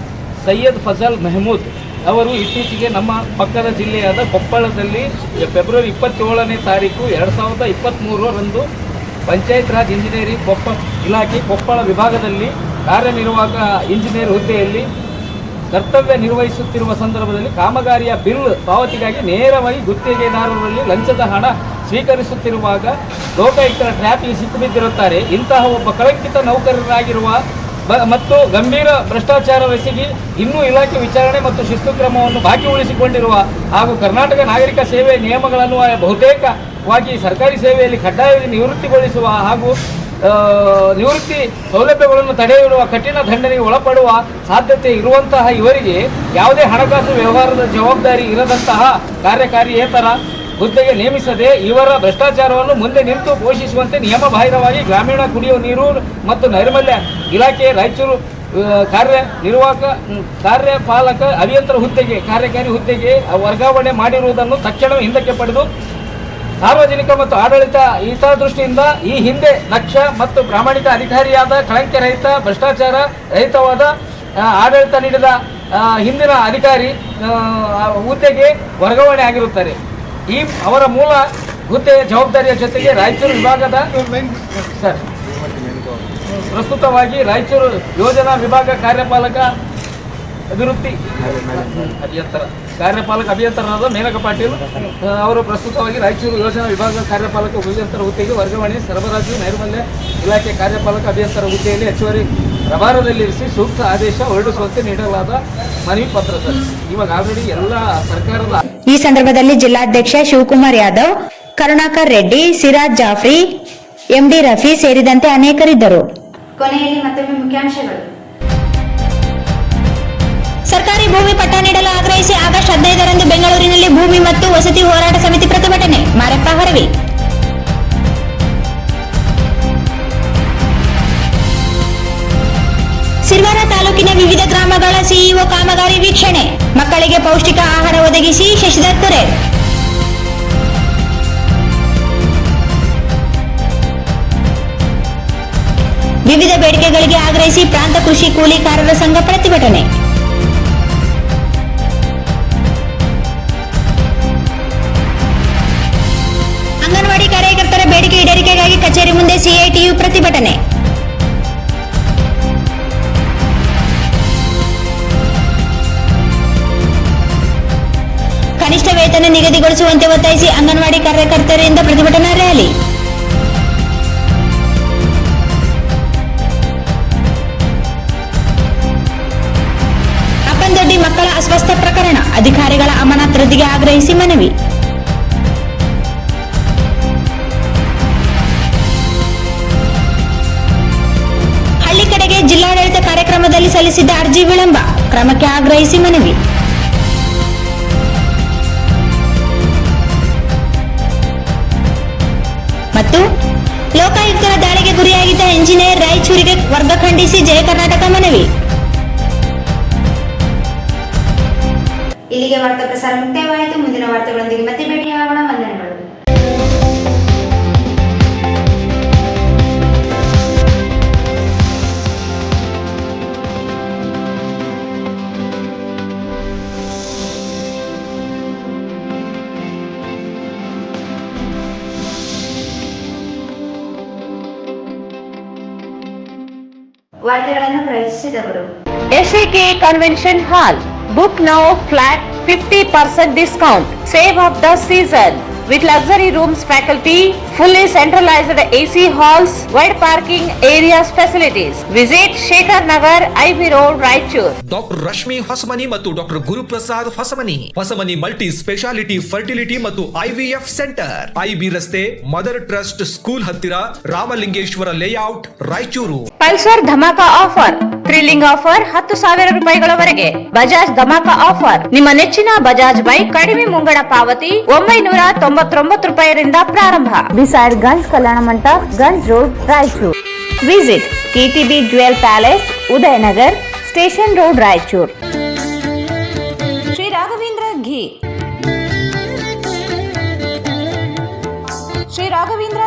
ಸೈಯದ್ ಫಸಲ್ ಮೆಹಮೂದ್ ಅವರು ಇತ್ತೀಚೆಗೆ ನಮ್ಮ ಪಕ್ಕದ ಜಿಲ್ಲೆಯಾದ ಕೊಪ್ಪಳದಲ್ಲಿ ಫೆಬ್ರವರಿ 27ನೇ ತಾರೀಕು 2023ರಂದು ಪಂಚಾಯತ್ ರಾಜ್ ಇಂಜಿನಿಯರಿಂಗ್ ಇಲಾಖೆ ಕೊಪ್ಪಳ ವಿಭಾಗದಲ್ಲಿ ಕಾರ್ಯನಿರ್ವಾಹಕ ಇಂಜಿನಿಯರ್ ಹುದ್ದೆಯಲ್ಲಿ ಕರ್ತವ್ಯ ನಿರ್ವಹಿಸುತ್ತಿರುವ ಸಂದರ್ಭದಲ್ಲಿ ಕಾಮಗಾರಿಯ ಬಿಲ್ ಪಾವತಿಗಾಗಿ ನೇರವಾಗಿ ಗುತ್ತಿಗೆದಾರರಲ್ಲಿ ಲಂಚದ ಹಣ ಸ್ವೀಕರಿಸುತ್ತಿರುವಾಗ ಲೋಕಾಯುಕ್ತರ ಟ್ರ್ಯಾಪ್ಗೆ ಸಿಕ್ಕಿಬಿದ್ದಿರುತ್ತಾರೆ. ಇಂತಹ ಒಬ್ಬ ಕಳಂಕಿತ ನೌಕರರಾಗಿರುವ ಮತ್ತು ಗಂಭೀರ ಭ್ರಷ್ಟಾಚಾರವೆಸಗಿ ಇನ್ನೂ ಇಲಾಖೆ ವಿಚಾರಣೆ ಮತ್ತು ಶಿಸ್ತು ಕ್ರಮವನ್ನು ಬಾಕಿ ಉಳಿಸಿಕೊಂಡಿರುವ ಹಾಗೂ ಕರ್ನಾಟಕ ನಾಗರಿಕ ಸೇವೆ ನಿಯಮಗಳನ್ನು ಬಹುತೇಕವಾಗಿ ಸರ್ಕಾರಿ ಸೇವೆಯಲ್ಲಿ ಕಡ್ಡಾಯವಾಗಿ ನಿವೃತ್ತಿಗೊಳಿಸುವ ಹಾಗೂ ನಿವೃತ್ತಿ ಸೌಲಭ್ಯಗಳನ್ನು ತಡೆಯಿಡುವ ಕಠಿಣ ದಂಡನೆಗೆ ಒಳಪಡುವ ಸಾಧ್ಯತೆ ಇರುವಂತಹ ಇವರಿಗೆ ಯಾವುದೇ ಹಣಕಾಸು ವ್ಯವಹಾರದ ಜವಾಬ್ದಾರಿ ಇರದಂತಹ ಕಾರ್ಯಕಾರಿಯೇತರ ಹುದ್ದೆಗೆ ನೇಮಿಸದೆ ಇವರ ಭ್ರಷ್ಟಾಚಾರವನ್ನು ಮುಂದೆ ನಿಂತು ಪೋಷಿಸುವಂತೆ ನಿಯಮ ಬಾಹಿರವಾಗಿ ಗ್ರಾಮೀಣ ಕುಡಿಯುವ ನೀರು ಮತ್ತು ನೈರ್ಮಲ್ಯ ಇಲಾಖೆ ರಾಯಚೂರು ಕಾರ್ಯಪಾಲಕ ಅಭಿಯಂತರ ಹುದ್ದೆಗೆ ಕಾರ್ಯಕಾರಿ ಹುದ್ದೆಗೆ ವರ್ಗಾವಣೆ ಮಾಡಿರುವುದನ್ನು ತಕ್ಷಣ ಹಿಂದಕ್ಕೆ ಪಡೆದು ಸಾರ್ವಜನಿಕ ಮತ್ತು ಆಡಳಿತ ಹಿತದೃಷ್ಟಿಯಿಂದ ಈ ಹಿಂದೆ ದಕ್ಷ ಮತ್ತು ಪ್ರಾಮಾಣಿಕ ಅಧಿಕಾರಿಯಾದ ಕಳಂಕ ರಹಿತ ಭ್ರಷ್ಟಾಚಾರ ರಹಿತವಾದ ಆಡಳಿತ ನೀಡಿದ ಹಿಂದಿನ ಅಧಿಕಾರಿ ಹುದ್ದೆಗೆ ವರ್ಗಾವಣೆ ಆಗಿರುತ್ತಾರೆ. ಈ ಅವರ ಮೂಲ ಹುದ್ದೆಯ ಜವಾಬ್ದಾರಿಯ ಜೊತೆಗೆ ರಾಯಚೂರು ವಿಭಾಗದ ಪ್ರಸ್ತುತವಾಗಿ ರಾಯಚೂರು ಯೋಜನಾ ವಿಭಾಗ ಕಾರ್ಯಪಾಲಕ ಅಭಿಯಂತರರಾದ ಮೇನಕಾ ಪಾಟೀಲ್ ಅವರು ಪ್ರಸ್ತುತವಾಗಿ ರಾಯಚೂರು ಯೋಜನಾ ವಿಭಾಗ ಕಾರ್ಯಪಾಲಕ ಅಭಿಯಂತರ ಹುದ್ದೆಗೆ ವರ್ಗಾವಣೆ ಸರಬರಾಜು ನೈರ್ಮಲ್ಯ ಇಲಾಖೆ ಕಾರ್ಯಪಾಲಕ ಅಭಿಯಂತರ ಹುದ್ದೆಯಲ್ಲಿ ಹೆಚ್ಚುವರಿ ಪ್ರಭಾರದಲ್ಲಿರಿಸಿ ಸೂಕ್ತ ಆದೇಶ ಹೊರಡಿಸುವಂತೆ ನೀಡಲಾದ ಮನವಿ ಪತ್ರ ಸರ್. ಇವಾಗ ಆಲ್ರೆಡಿ ಎಲ್ಲ ಸರ್ಕಾರದ ಈ ಸಂದರ್ಭದಲ್ಲಿ ಜಿಲ್ಲಾಧ್ಯಕ್ಷ ಶಿವಕುಮಾರ್ ಯಾದವ್, ಕರುಣಾಕರ್ ರೆಡ್ಡಿ, ಸಿರಾಜ್ ಜಾಫ್ರಿ, ಎಂಡಿ ರಫಿ ಸೇರಿದಂತೆ ಅನೇಕರಿದ್ದರು. ಕೊನೆಯಲ್ಲಿ ಮತ್ತೊಮ್ಮೆ ಮುಖ್ಯಾಂಶಗಳು. ಸರ್ಕಾರಿ ಭೂಮಿ ಪಟ್ಟ ನೀಡಲು ಆಗ್ರಹಿಸಿ ಆಗಸ್ಟ್ 15ರಂದು ಬೆಂಗಳೂರಿನಲ್ಲಿ ಭೂಮಿ ಮತ್ತು ವಸತಿ ಹೋರಾಟ ಸಮಿತಿ ಪ್ರತಿಭಟನೆ. ಮಾರಪ್ಪ ಹರವಿ. ಸಿರ್ವಾರ ತಾಲೂಕಿನ ವಿವಿಧ ಗ್ರಾಮಗಳ ಸಿಇಒ ಕಾಮಗಾರಿ ವೀಕ್ಷಣೆ. ಮಕ್ಕಳಿಗೆ ಪೌಷ್ಟಿಕ ಆಹಾರ ಒದಗಿಸಿ ಶಶಿಧರ್ ತೊರೆ. ವಿವಿಧ ಬೇಡಿಕೆಗಳಿಗೆ ಆಗ್ರಹಿಸಿ ಪ್ರಾಂತ ಕೃಷಿ ಕೂಲಿಕಾರರ ಸಂಘ ಪ್ರತಿಭಟನೆ. ಅಂಗನವಾಡಿ ಕಾರ್ಯಕರ್ತರ ಬೇಡಿಕೆ ಈಡೇರಿಕೆಗಾಗಿ ಕಚೇರಿ ಮುಂದೆ ಸಿಐಟಿಯು ಪ್ರತಿಭಟನೆ. ಕನಿಷ್ಠ ವೇತನ ನಿಗದಿಗೊಳಿಸುವಂತೆ ಒತ್ತಾಯಿಸಿ ಅಂಗನವಾಡಿ ಕಾರ್ಯಕರ್ತರಿಂದ ಪ್ರತಿಭಟನಾ ರ್ಯಾಲಿ. ಅಪ್ಪಂದೊಡ್ಡಿ ಮಕ್ಕಳ ಅಸ್ವಸ್ಥ ಪ್ರಕರಣ. ಅಧಿಕಾರಿಗಳ ಅಮಾನತ್ ರದ್ದಿಗೆ ಆಗ್ರಹಿಸಿ ಮನವಿ. ಹಳ್ಳಿ ಕಡೆಗೆ ಜಿಲ್ಲಾಡಳಿತ ಕಾರ್ಯಕ್ರಮದಲ್ಲಿ ಸಲ್ಲಿಸಿದ್ದ ಅರ್ಜಿ ವಿಳಂಬ. ಕ್ರಮಕ್ಕೆ ಆಗ್ರಹಿಸಿ ಮನವಿ. ಮತ್ತು ಲೋಕಾಯುಕ್ತರ ದಾಳಿಗೆ ಗುರಿಯಾಗಿದ್ದ ಎಂಜಿನಿಯರ್ ರಾಯಚೂರಿಗೆ ವರ್ಗ ಖಂಡಿಸಿ ಜಯ ಕರ್ನಾಟಕ ಮನವಿ. ಇಲ್ಲಿಗೆ ವಾರ್ತಾ ಪ್ರಸಾರ ಮುಕ್ತಾಯವಾಯಿತು. ಮುಂದಿನ ವಾರ್ತೆಗಳೊಂದಿಗೆ ಮತ್ತೆ ಭೇಟಿಯಾಗೋಣ. ವಂದನೆಗಳು. ವಾರ್ತೆಗಳನ್ನು ಪ್ರವೇಶಿಸಿದವರು SAK Convention Hall. Book now, flat 50% discount. Save of the season. With luxury rooms, faculty, fully centralized AC halls, wide parking areas facilities. Visit Shekhar Nagar, IB Road, Raichur. Doctor Rashmi Hosamani ಮತ್ತು doctor Guruprasad Hosamani. Hosamani multi speciality fertility ಮತ್ತು IVF centre. IB ರಸ್ತೆ, mother trust school ಹತ್ತಿರ, Ramalingeshwara layout, Raichur. Pulsar Dhamaka offer. Thrilling offer 10,000 ರೂಪಾಯಿಗಳವರೆಗೆ. Bajaj Dhamaka offer. ನಿಮ್ಮ ನೆಚ್ಚಿನ Bajaj bike ಕಡಿಮೆ ಮುಂಗಡ ಪಾವತಿ 999 ರೂಪಾಯಿರಿಂದ ಪ್ರಾರಂಭ. Beside Ganj Kalyana Mantapa, Ganj road, Raichur. Visit KTB jewel palace, Udayanagar, station road, Raichur. Shri Raghavendra ghee. Shri Raghavendra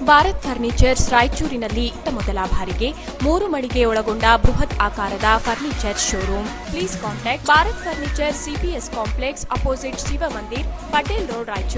Bharat furnitures ರಾಯಚೂರಿನಲ್ಲಿ ಇತ್ತ ಮೊದಲ ಬಾರಿಗೆ 3 ಮಳಿಗೆ ಒಳಗೊಂಡ ಬೃಹತ್ ಆಕಾರದ furniture showroom. Please contact Bharat furniture CPS complex opposite Shiva Mandir, Patel road, Raichur.